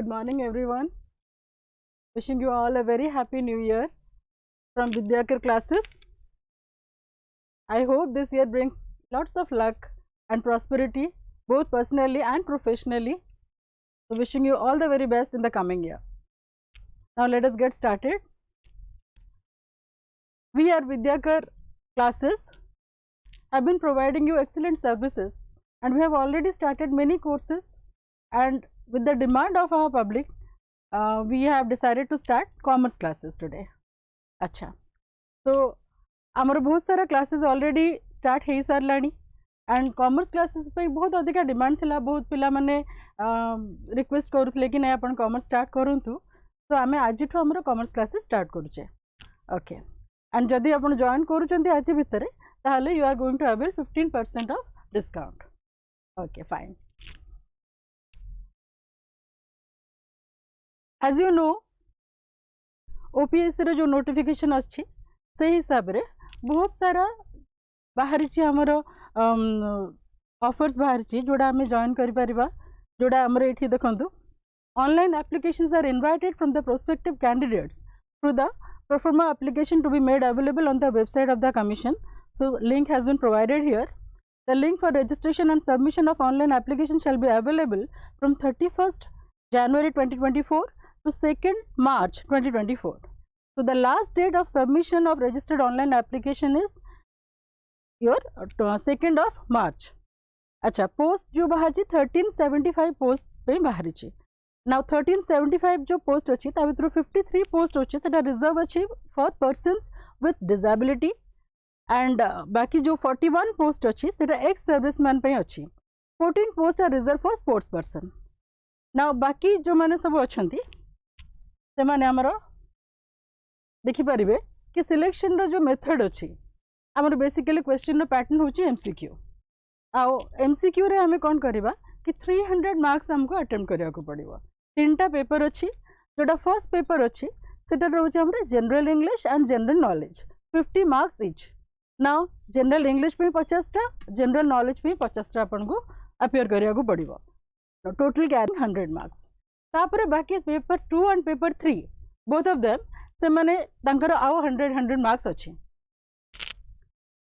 Good morning everyone. Wishing you all a very happy new year from Vidyakar classes. I hope this year brings lots of luck and prosperity both personally and professionally. So wishing you all the very best in the coming year. Now let us get started. We are Vidyakar classes have been providing you excellent services and we have already started many courses, and with the demand of our public we have decided to start commerce classes today. Acha, so आमर बहुत सारा classes already start हो साराणी and commerce classes पे बहुत अधिक demand थिला, बहुत पिला माने रिक्वेस्ट करूले कि नहीं अपन कॉमर्स स्टार्ट करंतु, तो आमे आज आमर कॉमर्स क्लासेस स्टार्ट करूचे. ओके, एंड जदि अपन जॉइन करूचंती आज भितर ताहले you are going to avail 15% of discount. Okay fine. As you know OPSC रो जो नोटिफिकेशन अछि से हिसाब रे बहुत सारा बाहरी आमर ऑफर्स बाहरी जोड़ा आम जॉइन करिपरिबा, जोड़ा आमर एठी देखंतु online applications are invited from the prospective candidates through the proforma application to be made available on the website of the commission. So link has been provided here. The link for registration and submission of online application shall be available from 31st January 2024 to 2nd March 2024. So the last date of submission of registered online application is your 2nd of March. अच्छा, post जो बाहर 1375 post पे बाहरी. Now 1375 जो post अच्छी ता भितर 53 post अच्छी सेटा रिजर्व अच्छी for persons with disability and बाकी जो 41 पोस्ट अच्छी सेटा एक्स सर्विसमैन पे अच्छी. 14 post are reserve for sports person. Now बाकी जो माने सब अच्छी से माने हमरो देखिपारे कि सिलेक्शन रो जो मेथड अच्छी आमर बेसिकली क्वेश्चन रो पैटर्न होची एमसीक्यू. आउ एमसीक्यू रे हमें कौन करबा कि 300 मार्क्स हमको अटेम्प्ट करिया को पड़िबो. तीनटा पेपर अच्छी, जोटा फर्स्ट पेपर अच्छी सेटा रोचे हमरे general English and general knowledge 50 marks each. Now general English पे 50टा, जनरल नॉलेज पे 50टा अपन को अपियर करिया को पड़िबो. Total carry 100 marks. तापरे बाकी paper 2 and paper 3 both of them से माने तांकर आओ 100 मार्क्स अच्छी.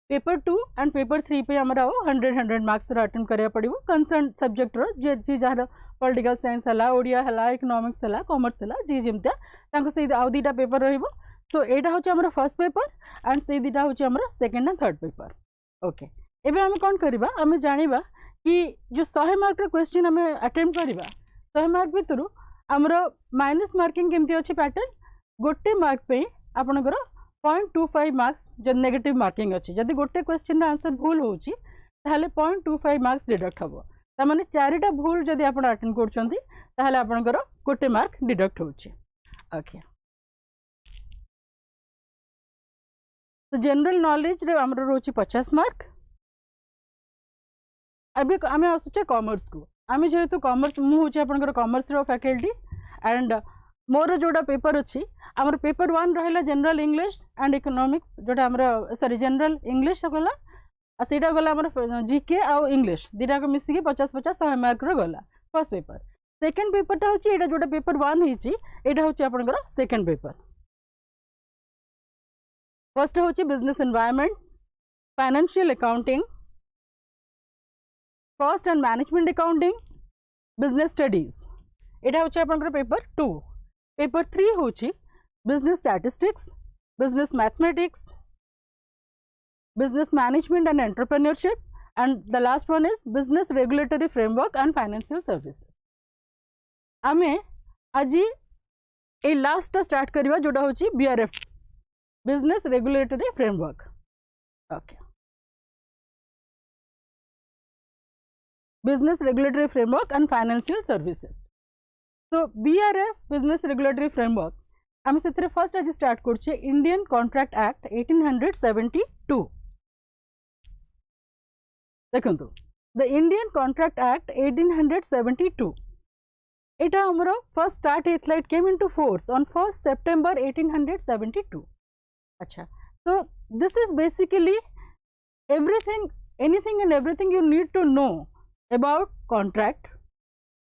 पेपर 2 एंड पेपर 3 पे हमरा 100 मार्क्स अटेम्प्ट करिया पड़िबो कंसर्न सब्जेक्ट रो जे जार पॉलिटिकल साइंस हला, ओडिया हला, इकोनॉमिक्स हला, कॉमर्स हला, जी जेमता तांको से आउ दीटा पेपर रहिबो. सो एटा होची हमरा फर्स्ट पेपर एंड से दीटा होची हमरा second and third paper. Okay, एबे हम कोन करबा, हम जानिबा कि जो 100 मार्क रो क्वेश्चन हम अटेम्प्ट करबा 100 मार्क भितरु हमरा माइनस मार्किंग केमती अछि पैटर्न. गोटे मार्क पे आपनकर 0.25 मार्क्स जो नेगेटिव मार्किंग अच्छी. जदि गोटे क्वेश्चन आंसर भूल होची ताहले 0.25 मार्क्स डिडक्ट हबो. ता माने चारिटा भूल जदि आपण अटेंड करछंती ताहले आपनकर गोटे मार्क डिडक्ट होची. ओके, तो जनरल नॉलेज रे हमर रोची 50 मार्क. अबे आमे आसुचे कॉमर्स को. आमे जेहेतु कॉमर्स मु होची आपनकर कॉमर्स रो फैकल्टी एंड मोर जोड़ा पेपर अच्छी आमर पेपर 1 रहा जनरल इंग्लिश एंड इकोनॉमिक्स, जोटा आमर सॉरी जनरल इंग्लिश गला सीटा गला आमर जीके आउ इंग्लिश दीटा को मिसिकी 50-50 100 मार्क रो गला फर्स्ट पेपर. सेकंड पेपरटा होची एटा जोटा पेपर 1 हिची एटा होची आपनकर सेकंड पेपर. फर्स्ट होची business environment, financial accounting, cost and management accounting, business studies. एटा होची आपनकर पेपर 2. पेपर 3 होची business statistics, business mathematics, business management and entrepreneurship, and the last one is business regulatory framework and financial services. आमे आज ए last start करबा जोटा होची BRF, business regulatory framework. Okay, business regulatory framework and financial services. तो BRF business regulatory framework आम से first आज स्टार्ट कर इंडियन कॉन्ट्रैक्ट एक्ट 1872. देखो द इंडियन कॉन्ट्रैक्ट एक्ट 1872 एटा हमरो फर्स्ट स्टार्ट होता. It came into force on 1st September 1872. अच्छा, तो this is basically everything, anything and everything you need to know about contract.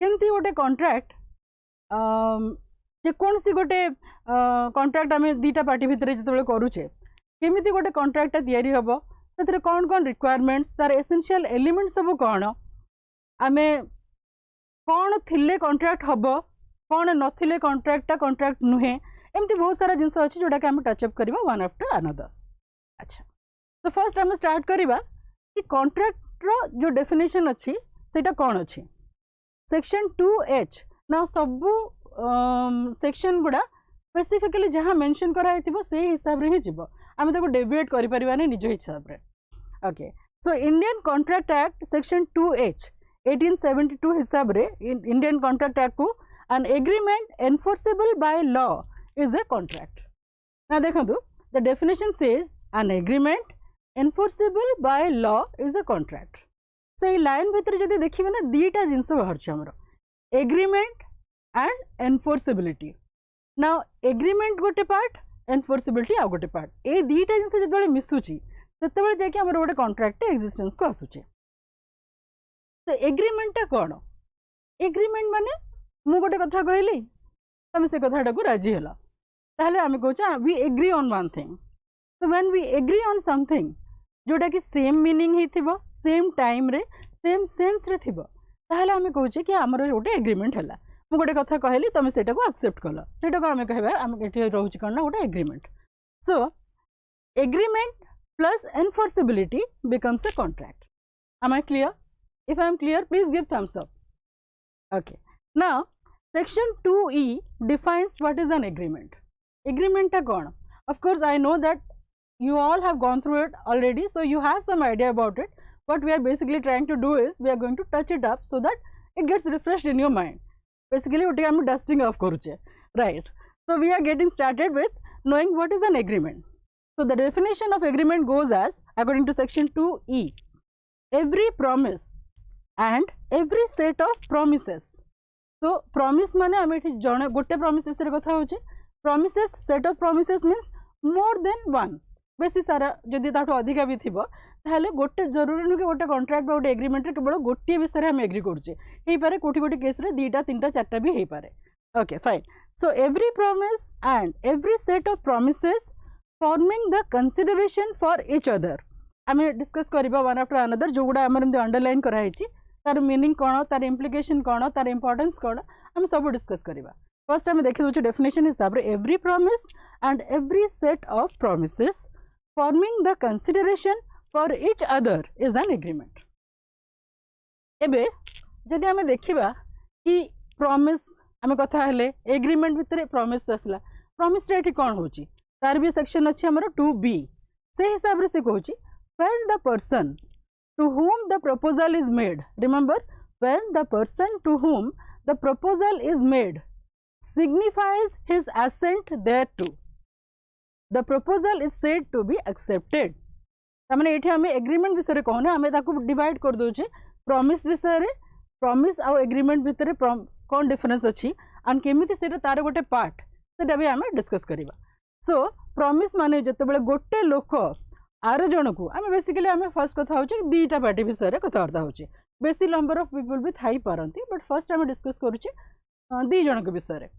केमती गोटे कॉन्ट्रैक्ट जेकोसी गोटे कंट्राक्ट आम दीटा पार्टी भितर जो करुचे केमी गोटे कंट्राक्टा तैयारी हम से कौन कौन रिक्वायरमेंट्स तार एसेंशियल एलिमेंट सब कौन आम कौन थिले कंट्राक्ट हम कौन नथिले कंट्राक्ट नुहे एमती बहुत सारा जिनस अच्छी जोटा कि आम टचअप करवा वन आफ्टर अनदर। अच्छा तो फर्स्ट आम स्टार्ट करवा कि कंट्राक्टर जो डेफिनेशन अच्छी सेटा कौन अच्छी सेक्शन 2H ना सबू सेक्शन गुड़ा स्पेसिफिकली जहाँ मेंशन कराई से हिसाब रे ही जीव आम ताको डेविएट करि परिबानी निज हिसाब रे। Okay so Indian contract act section 2H 1872 हिसाब रे इंडियन कॉन्ट्रैक्ट एक्ट को an agreement enforceable by law is a contract. Now देखो the definition says an agreement enforceable by law is a contract. So ये line भीतर जब देखिए ना दीटा जिनस बाहर हमर agreement and enforceability. Now agreement गोटे पार्ट एनफोर्सेबिलिटी आ गोटे पार्ट ए दीटा जिनस जो मिसुची से जाकि आम गोटे कॉन्ट्रैक्ट एक्जिस्टेंस को आसूचे। तो एग्रीमेंटा कौन एग्रीमेंट माने मु गोटे कथा कहली तुम से कथाटा को राजी हल ताहले आम कहे we agree on one thing. So when we agree on something जोटा कि सेम मीनिंग ही सेम टाइम रे सेम सेंस रे थिबो ताहले आम कहे कि आमर गोटे एग्रीमेंट है मु गोटे कथा कहली तुम से एक्सेप्ट कल से आम कहवा आम ये रोचे कौन ना गोटे agreement. So agreement plus enforceability becomes a contract. Am I clear? If I am clear please give thumbs up. Okay now section 2E defines what is an agreement. Agreement ta kaun? Of course I know that you all have gone through it already, so you have some idea about it. What we are basically trying to do is we are going to touch it up so that it gets refreshed in your mind. Basically what I am dusting off koruche, right? So we are getting started with knowing what is an agreement. So the definition of agreement goes as according to section 2E, every promise and every set of promises. So promise माने आम ये जड़े गोटे promise विषय कथा हो promises set of promises means more than one बेसी सारा जदि ताठो अधिका भी थिबो ताहले गोटे जरूरी नुके गोटे कॉन्ट्रैक्ट गोटे एग्रीमेंट केवल गोटे विषय हम एग्री करूचे हे पारे कोठी कोठी केस रे दीटा तीनटा चारटा भी हे पारे। Okay fine. So every promise and every set of promises forming the consideration for each other आम डिस्कस करबा वन आफ्टर अनदर जो गुडा हमर अंडरलाइन कराई तार मीनिंग कौन तार इम्प्लिकेशन कौन तार इंपोर्टेंस कौन आम सब डिस्कस करवा। फर्स्ट आम देखी दूसरे डेफिनेशन हिसाब रे every promise and every set of promises forming the consideration for each other is an agreement. एबे जदि आम देखिबा कि प्रॉमिस आम कथा हेले एग्रीमेंट भितर प्रॉमिस आसला प्रॉमिस रे कौन होची तार भी सेक्शन अच्छे हमर 2B से हिसाब रे से कहूची when the person to whom the proposal is made, remember when the person to whom the proposal is made signifies his assent thereto, the proposal is said to be accepted. तमने एठी हमें agreement विषय कहने आमे ताको divide कर दोचे promise विषय रे प्रॉमिस आ एग्रीमेंट भितर कौन डिफरेंस अच्छी एंड केमिति सेटा तार गोटे पार्ट सेटा भी आमे डिस्कस करिबा। सो प्रॉमिस माने जतेबेले गोटे लोक आर जन को आम बेसिकली आम फर्स्ट कथा होचे दीटा पार्टी विषय कथबार्ता होचे बेसी नंबर ऑफ पीपल भी थाई पारंती बट फर्स्ट आम डिस्कस करूचे दी जन के विषय।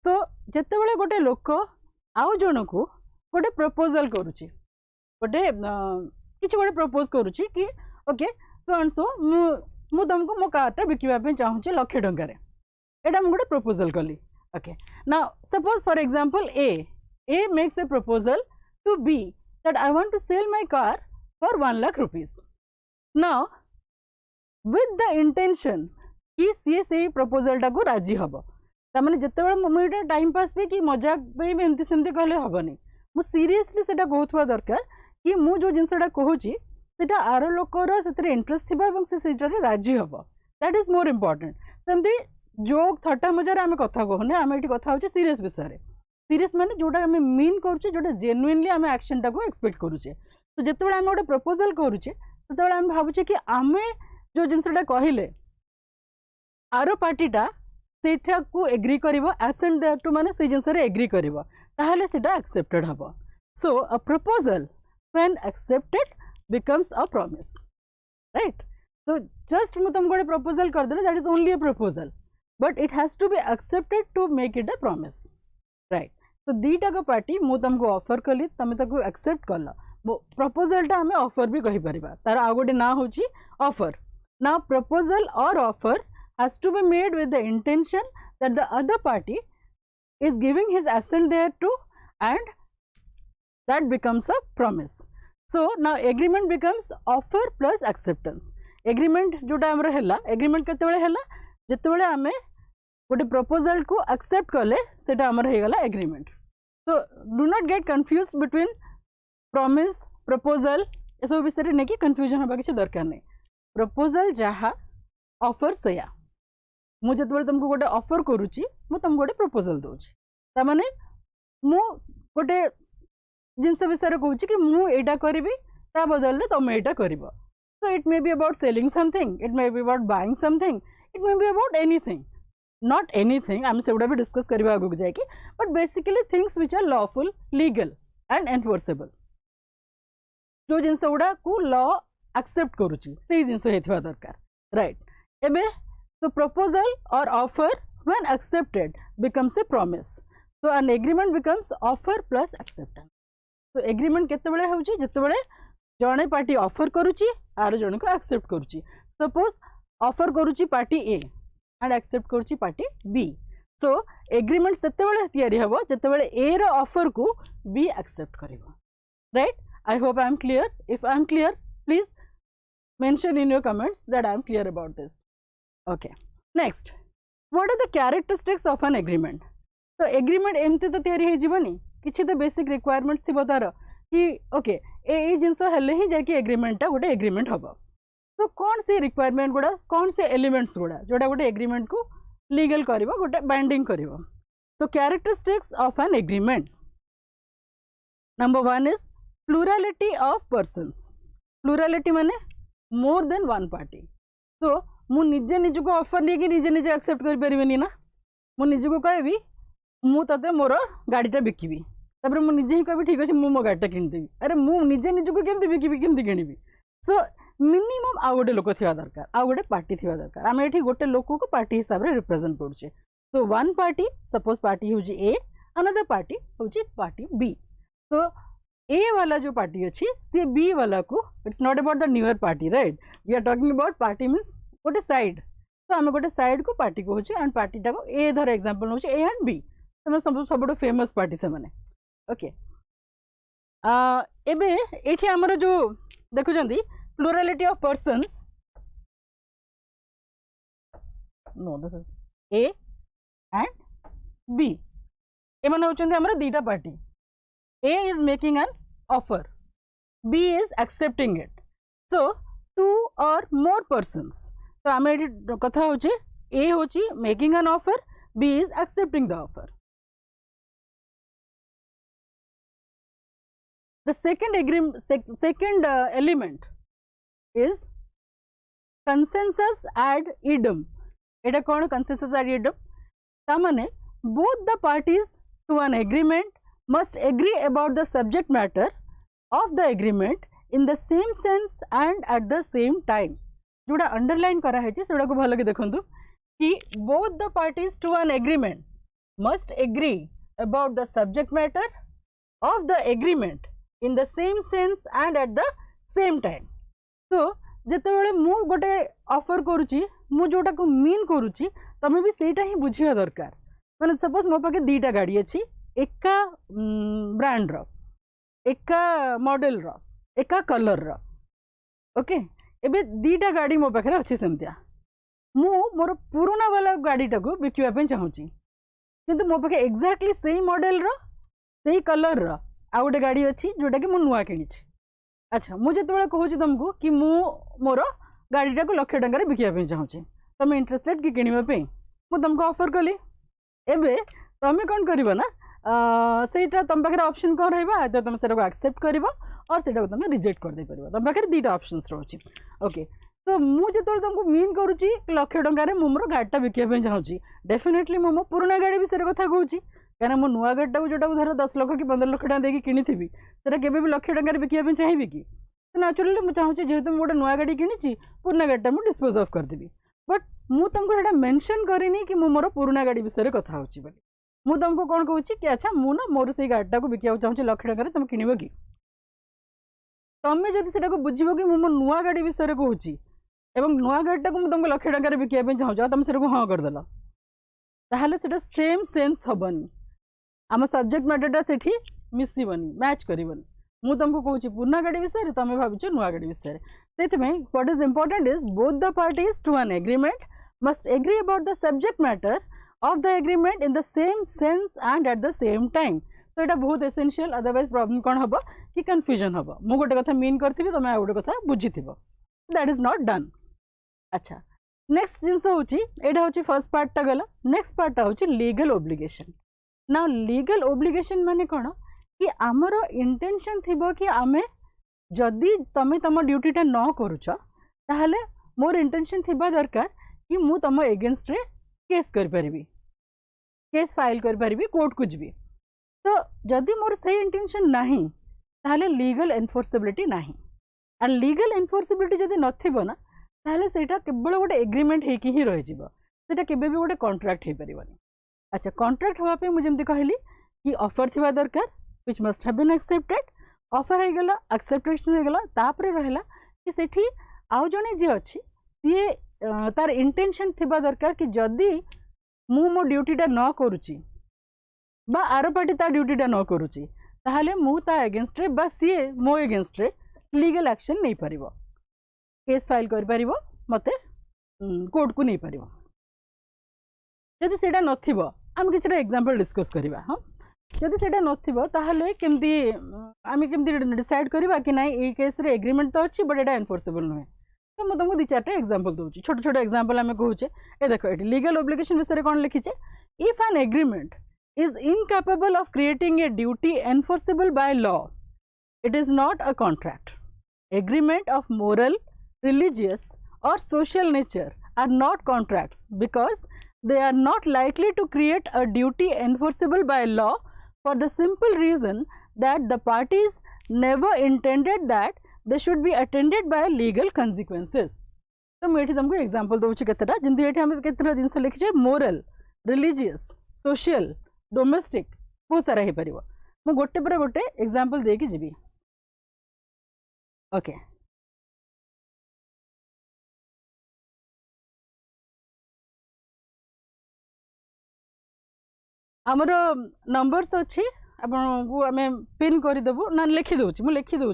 सो जेतेबेले गोटे लोक आउ जन को गोटे प्रपोजल करूची गोटे किछि गोटे प्रपोज करूची कि ओके सो एंड सो मु तुमको मो कारटा बिकिबा पे चाहूचे लाख टंका रे एटा मु गोटे प्रपोजल कली। Okay now suppose for example A makes a proposal to B that I want to sell my car for 1 lakh rupees. Now with the intention कि सी से प्रपोजल टा को राजी हम तमाने जिते मुझे टाइम पास पे कि मजाक पे एमती सेमती कहले हेनी मु सीरियसली सेटा कहूथवा दरकार कि मु जो जिनसटा कहूची सेटा आर लोकर से इंटरेस्ट थिबा एवं से सेटारे राजी हम दैट इज मोर इम्पोर्टेंट। सेमती जोक थट्टा मजार आम कथा कहूने आम ये कथा होचे सीरियस विषय सीरियस माने जोटा आम मीन करुचे जोटा जेन्युइनली आम एक्शन टाको एक्सपेक्ट करुचे। तो जिते आम गोटे प्रपोजल करुचे से आम भावुचे कि आम जो जिनसटा कहले आर पार्टीटा से एग्री कर एसेंट देयरटू माने से जिनस एग्री कर ताहले सेटा एक्सेप्टेड हम। So a proposal when accepted becomes a promise right. So just मु तुमको गोटे प्रपोजल करदेले that is only a proposal but it has to be accepted to make it a promise, right? तो दीटा को पार्टी मु तुमको offer कली तमे ताको एक्सेप्ट करला प्रपोजल टा हमें ऑफर भी कहि परिबा तार आ गोटे ना होची ऑफर ना प्रपोजल और offer has to be made with the intention that the other party is giving his assent there too, and that becomes a promise. So now agreement becomes offer plus acceptance. Agreement जोटा हमर हैला agreement केते बेले हैला जेते बेले हमें गोटे proposal को accept करले सेटा हमर हे गला agreement. So do not get confused between promise proposal ए सब विषय रे कि confusion हबा किछ दरकार नै. proposal जहा offer सया मु जेते तुमको गोटे ऑफर करूची मु तुमको गोटे प्रपोजल दोची ता माने मु गोटे जिनस विषय कहूची कि मु एटा करिवि ता बदल ले तुम एटा करिवो. So it may be about selling something, it may be about buying something, it may be about anything, not anything आम सेगुडा भी डिस्कस करबा आगु जाय कि but basically things which are lawful legal and enforceable जो जिनस गुडा को लॉ एक्सेप्ट करूची सेही जिनस हेथिबा दरकार, राइट? एबे so proposal or offer when accepted becomes a promise. So an agreement becomes offer plus acceptance. So agreement केते बेले होउची जेते बेले जणे पार्टी ऑफर करूची आर जणे को एक्सेप्ट करूची. सपोज ऑफर करूची पार्टी ए एंड एक्सेप्ट करूची पार्टी बी. सो एग्रीमेंट सेते बेले तयारी हबो जेते बेले ए रो ऑफर को बी एक्सेप्ट करिवो, right? I hope I am clear. If I am clear please mention in your comments that I am clear about this. Okay, next, what are the characteristics of an agreement? तो agreement एमती तो तैयारी है जीवनी किछि तो basic requirements थी तार कि ओके ए जिनस हेले ही जाकि एग्रीमेंट टा गोटे एग्रीमेंट हबो. तो कौन से रिक्वायरमेंट गुडा कौन से एलिमेंट्स गुडा जोटा गोटे एग्रीमेंट को लीगल करिवो गोटे बाइंडिंग करिवो. So characteristics of an agreement, number 1 is plurality of persons. Plurality माने more than one party. So मु निजे निज को ऑफर नहीं कि निजे निजे एक्सेप्ट कर परिबेनी ना. मु निज को कहबी मु तते मोर गाड़ीटा बिकिबी तापर मु निजे ही कहबी ठीक अछि मु मो गाड़ीटा किन देबी. अरे मु निजे निज को केमति बिकिबी केमति किनिबी. सो मिनिमम आ गोटे लोक थिया दरकार आ गोटे पार्टी थिया दरकार. आमे एठी गोटे लोक को पार्टी हिसाब रे रिप्रेजेंट करछे. So one party suppose party होजी ए अनदर पार्टी होजी पार्टी बी. सो ए वाला जो पार्टी अछि से बी वाला को it's not about the newer party, right? We are talking about party means गोटे साइड. तो आम गोटे साइड को पार्टी कहूँ एंड पार्टी टाक ए धर एग्जांपल नौ ए एंड बी सब सब फेमस पार्टी से माने. ओके एबे एठी हमर जो देखुछंती plurality of persons, no this is A and B. एमन होचंती हमर दीटा party. A is making an offer, B is accepting it. So two or more persons. तो आम ये कथा होचे ए होची making an offer, B is accepting the offer. The second element is consensus ad idem. एटा कौन consensus ad idem? ता माने both the parties to an agreement must agree about the subject matter of the agreement in the same sense and at the same time. जोड़ा underline करा है सेटा को भल के देखंतु कि both the parties to an agreement must agree about the subject matter of the agreement in the same sense and at the same time. तो जेते बेले मु गोटे ऑफर करूची मु जोटा को मीन करूची तमे भी सेटा ही बुझिया दरकार. माने सपोज मो पाके दीटा गाड़ी अछि एका ब्रांड रो एका मॉडल रो एका कलर रो. ओके एबे दीटा गाड़ी मो पाखे अच्छे सेमतिया मु मोर पुराना वाला गाड़ीटा को बिकिवा पे चाहूची किंतु मो पाखे एक्जाक्टली सेही मॉडल रो सेही कलर रो आ गोटे गाड़ी अच्छी जोटा कि मु नुआ किनिछि. अच्छा मु जेते कहूँ तुमको कि मु मोर गाड़ीटा को लक्ष टंका बिकिवा पे चाहूची तुम इंटरेस्टेड कि किनिबा पे मु तुमको ऑफर कली. एबे तुम कौन करबो ना सेटा तुम पाखे ऑप्शन कौन रहिबा तो तुम सेटा को एक्सेप्ट करबो और सेटा को तुम रिजेक्ट कर दे परबो. तुम पाखे दीटा ऑप्शंस रहउची. ओके तो मु जेते तुमको मीन करूची लक्ष टंका रे मु मोर गाड़ीटा बिकिवा पे चाहूची डेफिनेटली मु मो पुराना गाड़ी विषय कथा कहूची कहना मो नुआ गाड़ीटा को जोटा धर 10 लाख कि 15 लाख टका देकी किनिथिबी सेटा केबे भी लक्ष टंका रे बिकिवा पे चाहिबी कि नेचुरली मु चाहूची जेहेतु मु गोटे नुआ गाड़ी किनिची पुराना गाड़ीटा मु डिस्पोज ऑफ कर देबी. बट मु तुमको सेटा मेंशन करिनी कि मु मोर पुराना गाड़ी विषय कथा होची बोली मु तुमको कौन कहूँ कि अच्छा मु ना मोर से गाड़ीटा को बिका चाहूँ 1 लाख टकर तुम किणव कि तुम्हें जब से बुझ कि मो नुआ गाड़ी विषय कहूँ एवं नुआ गाड़ीटा को तुमको 1 लाख टकर बिका चाहूँ तुम से हाँ करदेल ताहले सेटा सेम सेन्स हेनी आम सब्जेक्ट मैटरटा से मिसबनी मैच करबनी मु तुमको कहूँ पुराना गाड़ी विषय तुम भाव नुआ गाड़ी विषय से what is important is both the parties to an agreement must agree about the subject matter of the agreement in the same sense and at the same time. So এটা बहुत essential, otherwise problem कौन हबो कि confusion हबो मु गोटे कथा mean करथिबी तमे आ गोटे कथा बुझिथिबो that is not done. अच्छा नेक्स्ट जिंस होची एटा होची फर्स्ट पार्ट टा गला नेक्स्ट पार्ट टा होची legal obligation. Now legal obligation माने कोन कि हमरो इंटेंशन थिबो कि आमे जदी तमे तम ड्यूटी टा न करूछ ताहले मोर इंटेंशन थिबा दरकार कि मु तम अगेंस्ट रे केस कर पारिबी केस फाइल कर पारिबी कोर्ट को जीबी तो जदि मोर से इंटेंशन नाही ताहले लीगल एनफोर्सेबिलिटी नाही आ लीगल एनफोर्सेबिलिटी जदि नथिबो ना ताहले सेटा केवल गोटे एग्रीमेंट हेकी ही रहि जिवो सेटा केबे भी गोटे कॉन्ट्रैक्ट हे परिबनी. अच्छा कॉन्ट्रैक्ट होवा पे मु जेमति कहली कि ऑफर थिबा दरकार which must have been accepted offer हे गेला एक्सेप्टेशन हे गेला तापरे रहला कि सेठी आउ जने जे अछि सिए तार इंटेंशन थिबा दरकार कि जदि मु मो ड्यूटीटा न करूची बा आर पार्टी ता ड्यूटीटा न करूची ताहले मु ता अगेंस्ट रे बा सीए मो अगेंस्ट रे लीगल एक्शन नहीं परिबो केस फाइल कर परिबो मते कोर्ट को नहीं परिबो. जदि सेटा नथिबो हम किछटा एग्जांपल डिस्कस करिबा. हां जदि सेटा नथिबो ताहले केमती आमी केमती डिसाइड करिबा कि नाही ए केस रे एग्रीमेंट तो अछि बट एटा एनफोर्सेबल नहे तो मैं तुमको 2-4 एग्जांपल दूची छोटे छोटे एग्जांपल आम कहूचे ए देखो ये लीगल ओब्लिगेशन विषय कौन लिखीचे if an agreement is incapable of creating a duty enforceable by law it is not a contract. Agreement of moral religious or social nature are not contracts because they are not likely to create a duty enforceable by law for the simple reason that the parties never intended that they should be attended by legal consequences. तो मुझे तुमको example दूची केतरा जिंदे एठी हम केतरा जिंस लिखिचे moral religious social domestic बहुत सारा हे परिबो मु गोटे पर गोटे एग्जांपल दे के जिबी. ओके आमर नंबर्स अच्छी आपको आम पिन करदेबू ना लिखिदे मु लिखिदे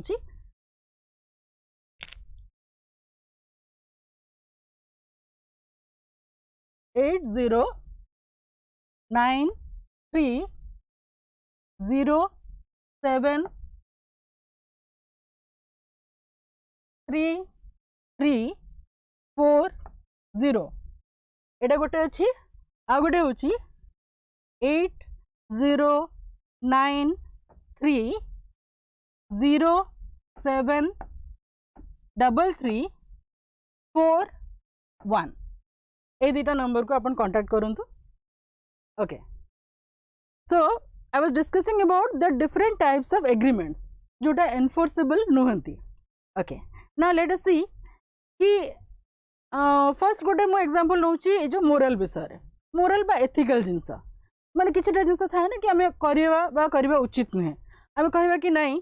8093073340 एटा गोटे अच्छी आ गोटे हूँ 8093073341 ए दुटा नंबर को अपन कांटेक्ट करंतु. Okay so I was discussing about the different types of agreements जोटा एनफोर्सेबल नुहंती. Okay now let us see कि फर्स्ट गोटे मु एग्जांपल नउची ए जो मोरल विषय मोरल बा एथिकल जिंस माने किछटा जिंस थाए ना कि आमे करबा उचित नुहे आमे कहबा कि नहीं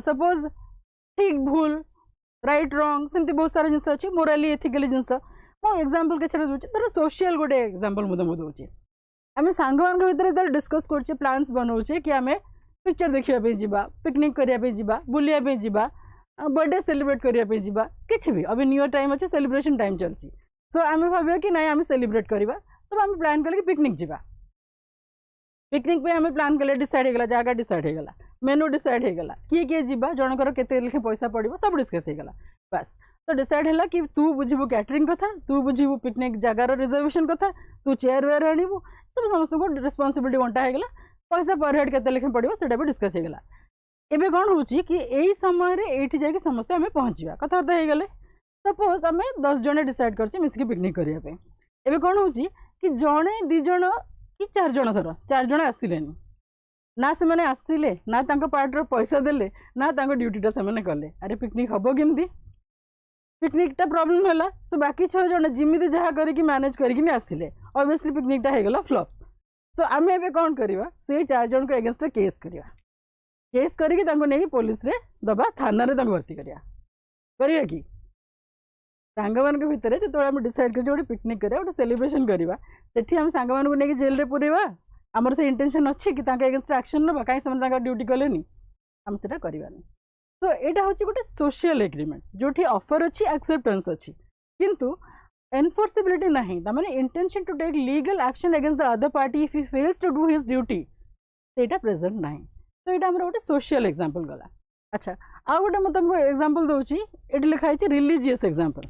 सपोज ठीक भूल राइट रॉन्ग सेमती बहुत सारा जिंस अछि मोरली एथिकली जिंस मो एग्जांपल किछटा दूची तर सोशल गोटे एग्जांपल मुदम दूची आमे सांग मान भीतर तर डिस्कस करछे प्लान्स बनौछे कि आमे पिक्चर देखिया पे जिबा पिकनिक करिया पे जिबा बुलिया पे जिबा बर्थडे सेलिब्रेट करिया पे जिबा किछ भी अभी न्यू ईयर टाइम अछि सेलिब्रेशन टाइम चलछि सो आमे भाबियो कि नहीं आमे सेलिब्रेट करबा सब आमे प्लान करले कि पिकनिक जिबा पिकनिक पे आमे प्लान करले डिसाइड हे गला जागा डिसाइड हे गला मेनू डिसाइड हे गला किए जिबा जनकर केते लेखे पैसा पड़िबो सब डिस्कस हे गला बस तो डिसाइड है कि तू बुझिबू कैटरिंग कथा तू बुझिबू पिकनिक जगार रिजर्वेशन कथा तू चेयर वेयर आनिबू सब समस्त को रिस्पांसिबिलिटी बंटा हे गला पैसा पर हेड केते लेखे पड़िबो सेटा भी डिस्कस हे गला. एबे कोन होची कि एई समय रे एठी जाके समस्त हमें पहुंचीबा कथा हे गले सपोज हमें 10 जने डिसाइड करछि मिसकी पिकनिक करिया पे एबे कोन होची कि जणे 2 जण कि 4 जण धर 4 जण आसिलेनी ना से माने आसिले ना तांको पार्ट रो पैसा देले ना तांको ड्यूटी टा से माने कले अरे पिकनिक हबो केमदी पिकनिकटा प्रोब्लेम है सो बाकी 6 जन जिमिति जहाँ करके मैनेज करके आसिले ऑब्वियसली पिकनिकटा होगला फ्लॉप सो आम ए कौन करवा से 4 जन को एगेंस्ट केस करवा केस करके पुलिस रे दबा थाना रे भर्ती करवा कि सांग मान भितर जो आम डिसाइड कर गोटे पिकनिक करा गोटे सेलिब्रेशन करवा सेठी आम सांग मान को जेल रे पुरेवा आमर से इंटेंशन अच्छी कि एगेंस्ट एक्शन नवा कहीं से ड्यूटी कलेनी आम से करवानी तो यहाँ हूँ गोटे सोशल एग्रीमेंट जो ऑफर अच्छी एक्सेप्टेंस अच्छी किंतु एनफोर्सिबिलिटी नहीं तमाने intention to take legal action against the other party if he fails to do his duty सेटा प्रेजेंट नहीं तो यहाँ आम गोटे सोशल एग्जांपल गला अच्छा आ गोटे मैं तुमको एग्जांपल दूची ये लिखाई रिलीजियस एग्जांपल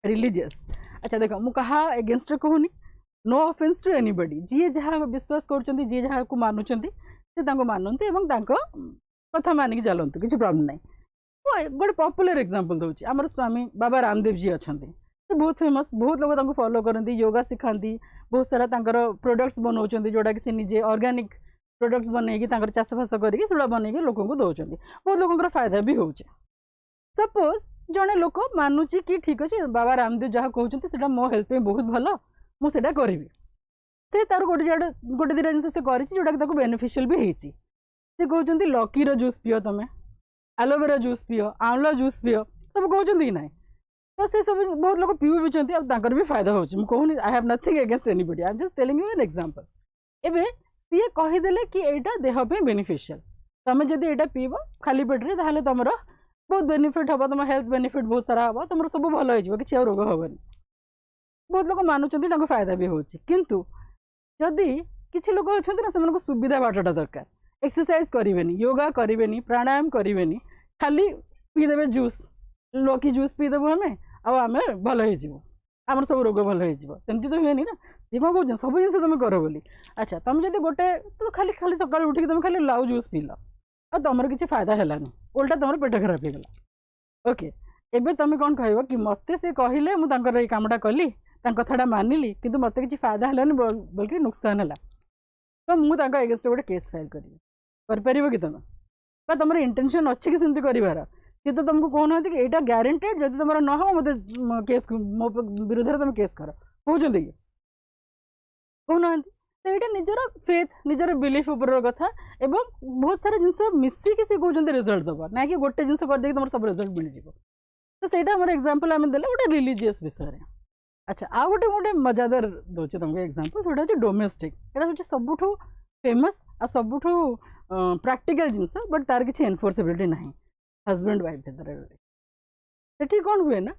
रिलीजियस अच्छा देख मु कहा एगेंस्ट कहूनी नो ऑफेंस टू एनीबॉडी जी जहाँ विश्वास कर जी जहाँ को मानुंट से मानते कथा मानिक चलतु किसी प्रॉब्लम नहीं गोटे पॉपुलर एग्जांपल दूसरी आम स्वामी बाबा रामदेव जी अच्छा बहुत फेमस बहुत लोग फॉलो करती योगा सिखाती बहुत सारा प्रोडक्ट्स बनाऊँ जोटा कि निजे ऑर्गेनिक प्रोडक्ट्स बनईकि चाषबास करके बनईकि लोक दौरान बहुत लोगों फायदा भी हो सपोज जड़े लोक मानुची कि ठीक अच्छे बाबा रामदेव जहाँ कहते हैं मो हेल्थ में बहुत भल मुझे करी से तार गोटे दिटा जिन से जोटा कि बेनिफिशियल भी होती से कहते लकीर जूस पियो तुम एलोवेरा जूस पियो आंवला जूस पियो सब कहते कि ना तो से सब बहुत लोग पीऊ भी भी फायदा हो कहूनी I have nothing against anybody I am just telling you an example एबे सी कहीदेले कि एटा देह पे बेनिफिशियल तुम जदि एटा पीब खाली पेटे ताहले तुमर बहुत बेनिफिट हम तुम हेल्थ बेनिफिट बहुत सारा हम तुम सब भल हो कि रोग हेनी बहुत लोग मानुंट फायदा भी हो किंतु जदि किसी लोग अच्छा ना से सुविधा बाटटा दरकार एक्सरसाइज करें योगा करें प्राणायाम करें खाली पीदेवे जूस लकी जूस पीदेबू आम आम भल हो आम सब रोग भल होमती तो हुए ना सी कौन कौन सब जिन तुम कर बोली अच्छा तुम जब गोटे तो खाली खाली सकाल उठिक तुम खाली लाउ जूस पील और तुम किसी फायदा है उल्टा तुम पेट खराब होगला ओके एबे तुम कौन कह कि मत से कहले मुझे ये कामटा कली कथाटा मानिली किंतु मत किसी फायदा है बल्कि नुकसान है तो मुझे एगेंस्ट गोटे केस फाइल कर कि तुम तुम इंटेंशन अच्छी कि सेमती कर सी तो तुमको कहना कि यहाँ ग्यारंटेड जब तुम न हो मत केस मो विरोध में तुम केस कर कहते कि कहना तो यहाँ निजर फेथ निजर बिलीफ उपर कथा एवं बहुत सारा जिनस मिसिकी से कहते रिजल्ट दबा ना कि गोटे जिन करदे तुम सब रिजल्ट मिल जाए तो सहीटा आम एग्जांपल आम देले गोटे रिलीजियस विषय अच्छा आ गोटे गोटे मजादार दूसरे तुमको एग्जांपल जोटा हूँ डोमेस्टिक यहाँ हूँ सबुठ फेमस आ सबुठ प्रैक्टिकल जिनस बट तार किसी एनफोर्सिबिलिटी ना हजबैंड वाइफ से कौन हुए ना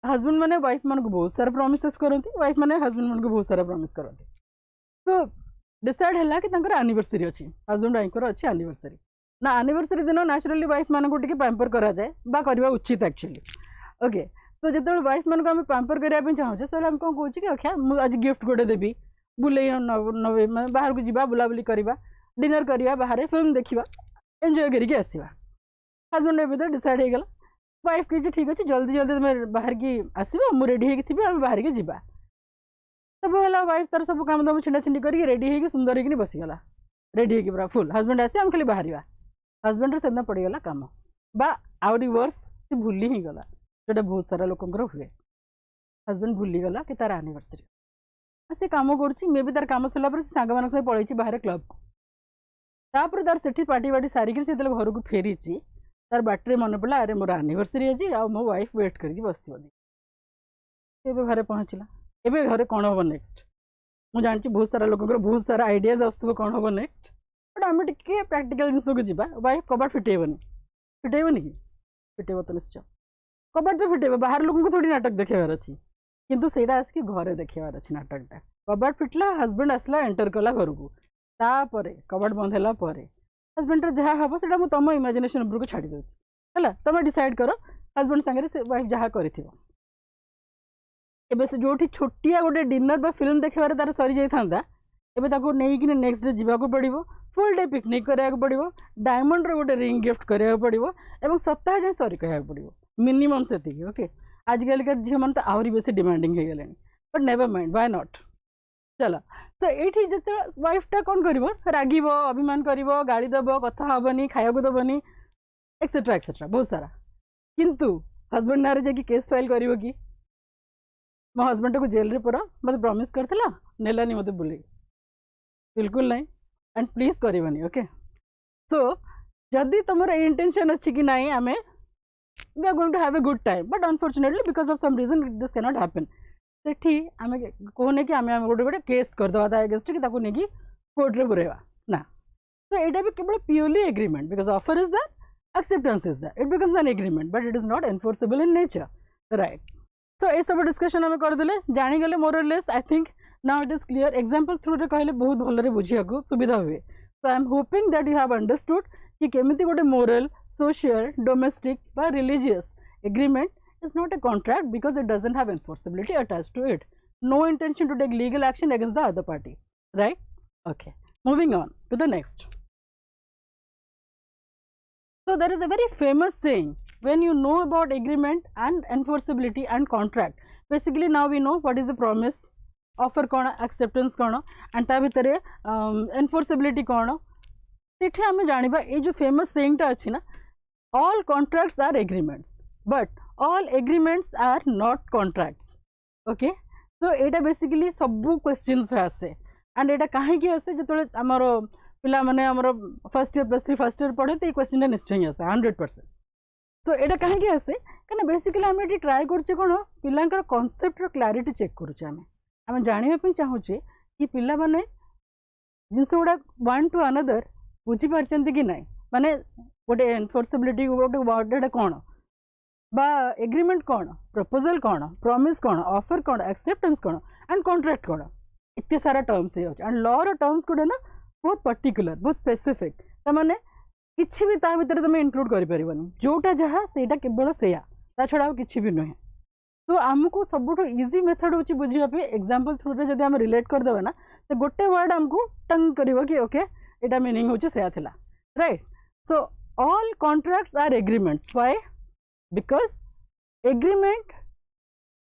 हजबैंड मैंने वाइफ मान को बहुत सारा प्रॉमिसेस करती वाइफ मैंने हजबैंड मान को बहुत सारा प्रॉमिस करती तो डिसाइड है कि एनिवर्सरी अच्छी हजबैंड वाइफ अच्छी एनिवर्सरी ना एनिवर्सरी दिन नेचुरली वाइफ मान को पैम्पर करा जाए बा करवा उचित एक्चुअली ओके तो जो वाइफ मान को आम पैम्पर करने चाहूँचे तो आम कौन कहे कि अच्छा मुझे आज गिफ्ट गोटे देवी बुले बाहर को जावा बुलाबुली करवा डिनर करवा बाहर फिल्म देखा एंजॉय करके आसवा हजबैंड वाइफ भर डिसाइड हो गला वाइफ कही ठीक अच्छे जल्दी जल्दी तुम बाहर की आसो मुझे रेडी होगी आम बाहर की जा सब है वाइफ तार सब काम दाम छिंडा छिंडी करके रेडी होगी सुंदर होगी बसीगला रेडी होगी पूरा फुल हजबैंड आस आम खाली बाहर हजबैंड से पड़गला कम बा आउरी वर्स से भूली ही गला जोटा बहुत सारा लोकंर हुए हजबैंड भूलीगला कि तार एनिवर्सरी से कम कर मे भी तार कम सरला सांग मान पलैची बाहर क्लब को तापर तार से पार्टी वार्टी सारिकी से घर को फेरी तार बाटे मन पड़ा अरे मोर एनिवर्सरी अच्छी आ मो वाइफ वेट करके बस घरे पहुँचला एवं घरे कौन हम नेक्स्ट मुझे जानी बहुत सारा लोक बहुत सारा आइडियाज आसो कौन हम नेक्स्ट बट आम टे प्राक्टिकल जिन को जा वाइफ कबाट फिटेबनी कि फिटेब तो निश्चय कबाट तो फिटेब बाहर लोक थोड़ी नाटक देखार अच्छी किंतु सेटा आसिक घरे देखार अच्छी नाटकटा कबाट फिटला हजबैंड आसला एंटर कला घर को तापर कबाट बंद है हजबैंड जहाँ हम से तुम इमेजिनेशन उपर को छाड़ी दूसरी है तुम डिसाइड कर हजबैंड सागर से वाइफ जहाँ कर जो छोटिया गोटे डिनर बा फिल्म देखार तार सरी जाता एवं नहीं नेक्स्ट डे जावाक पड़ो फुल डे पिकनिक कराया पड़ो डायमंड गोटे रिंग गिफ्ट कराया पड़ो और सप्ताह जाए सरी कह पड़ो मिनिमम से ओके आजिकल झील मैंने तो आहरी बेसी डिमांडिंग हो गले but never mind why not चलो तो ये जो वाइफटा कौन कर राग अभिमान कर गाड़ी दब कथा हेनी खाया दबनी एक्सेट्रा एक्सेट्रा बहुत सारा किंतु हस्बैंड ना जाकि केस फाइल करिवो कि मो हस्बैंड को जेल रे पुरा मत प्रॉमिस करथिला नेलानी मते बुले बिल्कुल नहीं एंड प्लीज करबनी ओके सो जदि तुम इंटेंशन अच्छी कि नहीं आम we are going to have a good time but unfortunately because of some reason this can not happen सेठी आम कहने कि आम गोटे गोटे केस करदे ता एगेंस्ट कि ताको नेकी कोर्ट रे बुरेवा ना तो यहाँ भी केवल purely agreement because offer is that acceptance is that it becomes an agreement but it is not enforceable in nature right so ये सब डिस्कशन आम करदे जानीगले more less I think now it is clear example through रे कहले बहुत भलरे बुझिया को सुविधा हुए so I am hoping that you have understood कि केमिति गोटे मोरल सोशल डोमेस्टिक बा religious agreement is not a contract because it doesn't have enforceability attached to it no intention to take legal action against the other party right okay moving on to the next so there is a very famous saying when you know about agreement and enforceability and contract basically now we know what is the promise offer कौन acceptance कौन and ता भितर enforceability कौन सेठी आमे जानिबा ए जो famous saying टा अछि ना all contracts are agreements but all agreements are not contracts okay so Etah basically सबु questions आसे and एटा काहे कि आसे जतले हमरो पिला माने हमरो first year plus 3 first year पढ़े तो ये क्वेश्चन निश्चय आसे 100% सो एटा कहीं आसे कने बेसिकली आम ये ट्राए करछे कोन पिलांकर कांसेप्ट रो क्लैरिटी चेक करूछे आम जानिबा पई चाहूछे कि पिला माने जिनस गुडा वन टू अनदर बुझी परचंती कि नाही माने गोटे एनफोर्सेबिलिटी गोटे वर्ड कोन बा एग्रीमेंट कोन प्रपोजल कोन प्रॉमिस कोन ऑफर कोन एक्सेप्टेंस कोन एंड कॉन्ट्रैक्ट कोन इत्ते सारा टर्म्स हे एंड लॉ रो टर्म्स गुडा ना बहुत पर्टिकुलर बहुत स्पेसिफिक तमाने किछि भी ता भीतर तुम इंक्लूड करि परिबनी जोटा जहा सेटा केवल सेया ता छडा किछि भी नहे तो हमको सबुठो इजी मेथड होची बुझिया पे एग्जांपल थ्रू रे जदि हम रिलेट कर देबा ना तो गोटे वर्ड हमको टंग करिवो कि ओके एटा मीनिंग होची सेया थिला right so all contracts are agreements why because agreement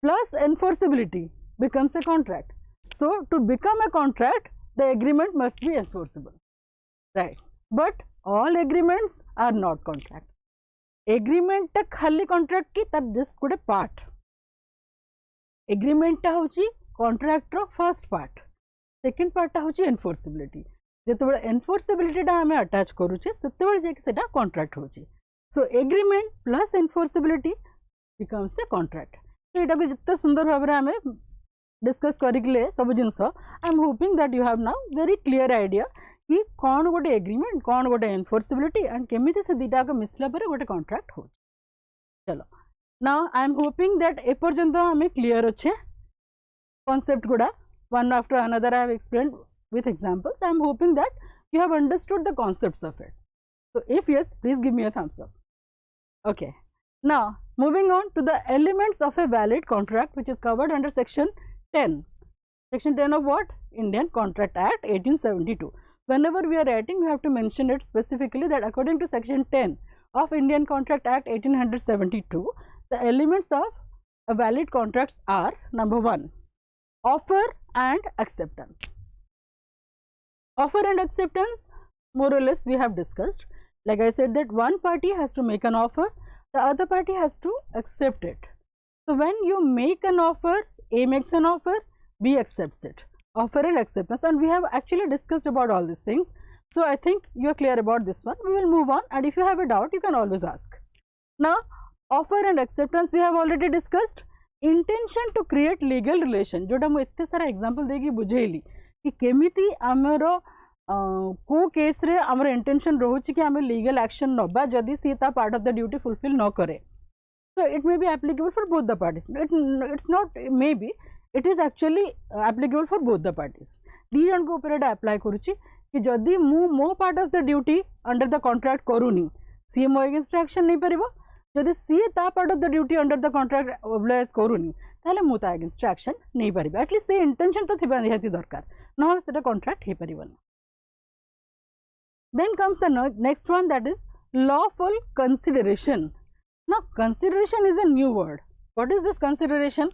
plus enforceability becomes a contract so to become a contract the agreement must be enforceable right but all agreements are not contracts agreement ta khali contract ki that just good part agreement ta hochi contract ro first part second part ta hochi enforceability jetebale enforceability ta ame attach karuche setebale je ki seta contract hochi so agreement plus enforceability becomes a contract so eta ko jitte sundar bhabare ame discuss करिकले सब जिनस I am hoping that you have now very clear idea कि कौन गोटे agreement कौन गोटे enforceability and केमिति से दीटा को मिसला पर गोटे कॉन्ट्रैक्ट हो चलो now I am hoping that ए पर्यंत हमें क्लियर अच्छे कॉन्सेप्ट गुड़ा one after another I have explained with examples I am hoping that you have understood the concepts of it so if yes please give me a thumbs up okay now moving on to the elements of a valid contract which is covered under section 10 section 10 of what Indian Contract Act 1872 whenever we are writing we have to mention it specifically that according to section 10 of Indian Contract Act 1872 the elements of a valid contracts are number 1 offer and acceptance offer and acceptance more or less we have discussed like I said that one party has to make an offer the other party has to accept it so when you make an offer A makes an offer, B accepts it. Offer and acceptance, and we have actually discussed about all these things. So I think you are clear about this one. We will move on, and if you have a doubt, you can always ask. Now, offer and acceptance we have already discussed. Intention to create legal relation. जोटा मु इत्ते सारा example देगी बुझेली कि केमिति आमरो को case रे आमरो intention रहुची कि आमे लीगल एक्शन नबा जदि सी ता part of the duty fulfil न करे so it may be applicable for both the parties it's not maybe it is actually applicable for both the parties दी जन को ऊपर अप्लाई करूची कि जदि मु मो part of the duty under the contract करूनी सी मो अगेंस्ट एक्शन नहीं परिबो जदि सी ता part of the duty under the contract oblige करूनी ताले मु ता अगेंस्ट एक्शन नहीं परिबो एटलीस्ट से इंटेंशन तो थिबा निहाती दरकार न सेटा कॉन्ट्रैक्ट हे परिबोनी then comes the next one that is lawful consideration. Now consideration is a new word. What is this consideration?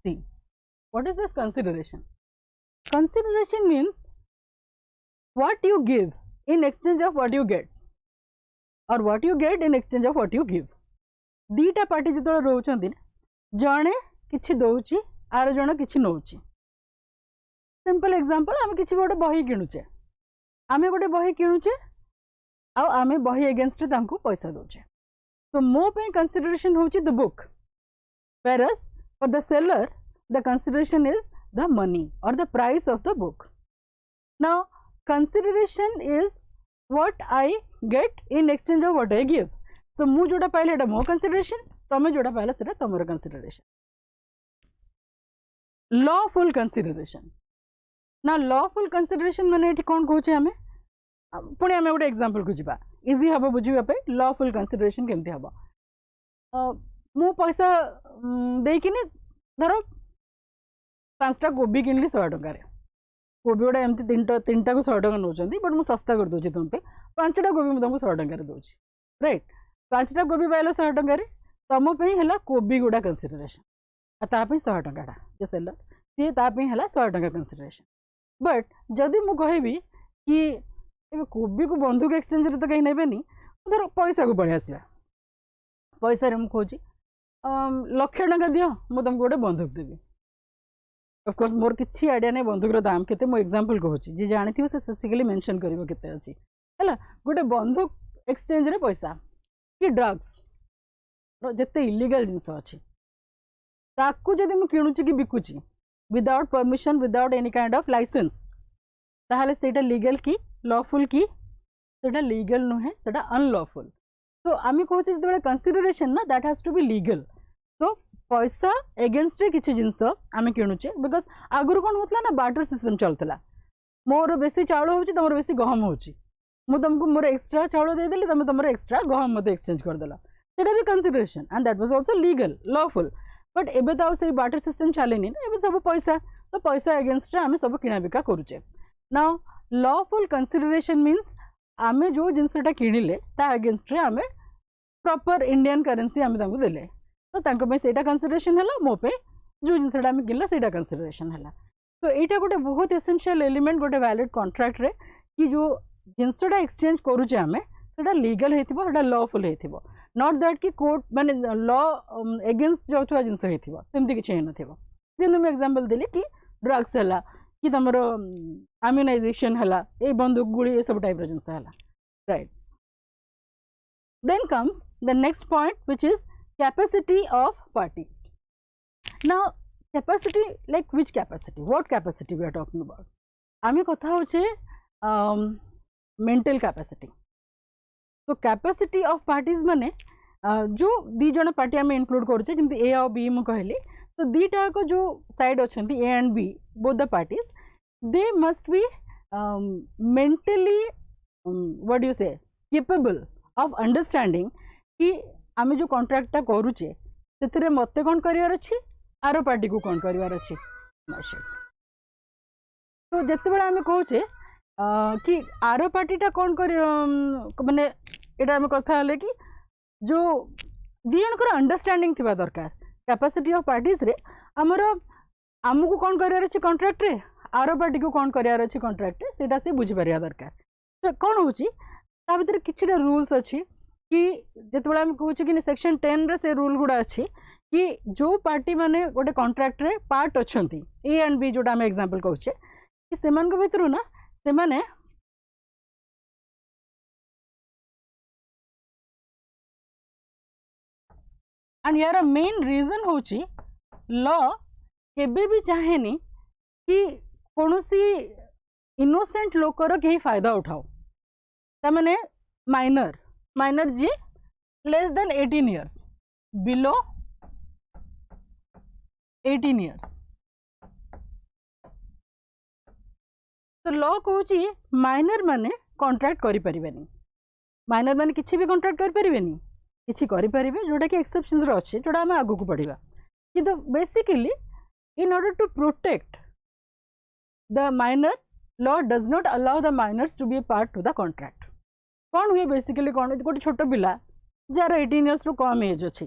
See, what is this consideration? Consideration means what you give in exchange of what you get, or what you get in exchange of what you give. दीटा party जो रोचंती जड़े किछि दौची are जण किछि नौची simple example आम किछि गोटे बही किणुचे आम गोटे बही किणुचे आम बही एगेन्स्ट पैसा दौचे तो मो पे कंसिडरेशन होची the book whereas for the seller the consideration is the money or the price of the book. Now consideration is what I get in exchange of what I give. So mu जोटा पाइले एटा मो consideration तमे जोटा पाइला सेटा तमर consideration. Lawful consideration. Now lawful consideration माने एठी कोन कहूचे हमें पुणी आम गोटे एग्जांपल को जीवा इजी हम बुझापे लॉफुल कंसिडरेशन केमती हम मु पैसा देकिनी धर 5टा कोबी किनली 100 टकर कोबी गोटे एमती 3टा को 100 टका नौ बट मुझे सस्ता कर दूसरी तुम पे 5टा कोबी मुझे तुमको 100 टकर दूसरी राइट 5टा कोबी पाइल 100 टकर तुम है कोबी गुड़ा कंसिडरेशन तापी 100 टकाटा जो सेलर सी तापी है 100 टका कंसिडरेशन बट जदि मु कहबी कि कोबी को बंधुक एक्सचेंज रे तो कहीं नेबेनी धर पैसा को पड़े आसवा पैसा रे मु खोजी 1,00,000 टका दियो मु तुमको गोटे बंधुक देवी ऑफकोर्स मोर किसी आइडिया नहीं बंधुक दाम केते मु एग्जांपल कहूची जी जानी थी से स्पेसिफिकली मेंशन करिवो केते अछि हैला गोटे बंधुक एक्सचेंज रे पैसा कि ड्रग्स जते इलीगल जिंस अछि ताकू जदि मु किणुची कि बिकुची without permission without any kind of licence ताहले सेटा लीगल की लॉफुल की सेटा लीगल नुहे सेटा अनलॉफुल तो आम कहूँ जो कंसिडरेशन ना that has to be legal तो पैसा एगेन्स्ट किसी जिनस आम किणुचे बिकज आगुरी कौन होता ना बार्टर सिस्टम चलता मोर बेसी चाउल हो तुम बेसी गहम होची मु तुमको मोर एक्सट्रा चाउल देदेली तुम तुम एक्सट्रा गहम मत एक्सचेंज करदेल सेटा भी consideration and that was also legal lawful but एबे तो से बार्टर सिस्टम चलेनी ना सब पैसा तो पैसा एगेन्स्ट आम सब किना बिका करुचे नाउ लॉफुल कंसिडरेशन मीन्स आमे जो जिनसटा किणिले ता अगेंस्ट रे आमे प्रॉपर इंडियन करेंसी आमे तांको देले तो तांको पे सेटा कंसिडरेशन हला मो पे जो जिनसटा आमे किनला सेटा कंसिडरेशन हला तो एटा गोटे बहुत एसेंशियल एलिमेंट गोटे वैलिड कॉन्ट्रैक्ट रे कि जो जिनसटा एक्सचेंज करूचे आमे सेटा लीगल हेतिबो सेटा लॉफुल हेतिबो नॉट दैट कि कोर्ट माने लॉ अगेंस्ट जोथवा जिनस हेतिबो सेमति कि छै नथिबो जेनु मैं एग्जांपल देली कि ड्रग्स हला कि तुमर आम्यूनाइजेशन हला ए बंदूक गुड़ी ये सब टाइप जिनस हला right then comes the next point which is capacity of parties now capacity like which capacity what capacity we are talking about आमे कथा होचे मेंटल कैपेसिटी तो कैपेसिटी ऑफ पार्टीज माने जो दी जण पार्टी आमे इंक्लूड करछे जेमति ए और बी मु कहली so दीटा को जो साइड अच्छी A and B both the parties they must be mentally what you say capable of understanding कि आम जो कॉन्ट्रैक्टा करुचे से मत कौन करार अच्छी आर पार्टी को कौन करार अच्छी तो जिते आम कहे कि आर पार्टीटा कौन कर माने यहाँ आम कथा कि जो दी जनकर अंडरस्टैंडिंग थी दरकार कैपेसिटी ऑफ पार्टीज रे आमर आमको कौन करार अच्छे कॉन्ट्रैक्ट रे आर पार्टी को कौन करार अच्छे कॉन्ट्रैक्ट रे सेटा से बुझी पारिया दरकार तो कौन होची ता भीतर किछिटा रूल्स अच्छी कि जिते आम कहूँ कि सेक्शन 10 रे से रूल गुड़ा अच्छी कि जो पार्टी माने गोटे कॉन्ट्रैक्ट रे पार्ट अच्छी ए एंड बी जोटा आम एग्जांपल कहूचे कि सेमान को भीतर ना से माने एंड यार मेन रीजन होची लॉ केबे भी चाहेनी कि कौनसी इनोसेंट लोकर कहीं फायदा उठाओ तमाने माइनर माइनर जी less than 18 years below 18 years तो लॉ कहूची माइनर माने कॉन्ट्रैक्ट करि परिबेनी माइनर माने किछि भी कॉन्ट्रैक्ट करि परिबेनी किछि करि परिबे जोटा कि एक्सेप्शंस रो अछि जोटा हम आगु को पढिबा कि तो basically in order to protect the minor law does not allow the minors to be a part to the contract कौन हुए बेसिकली कौन गोटे छोट पिला जार 18 इयर्स रो कम एज अच्छी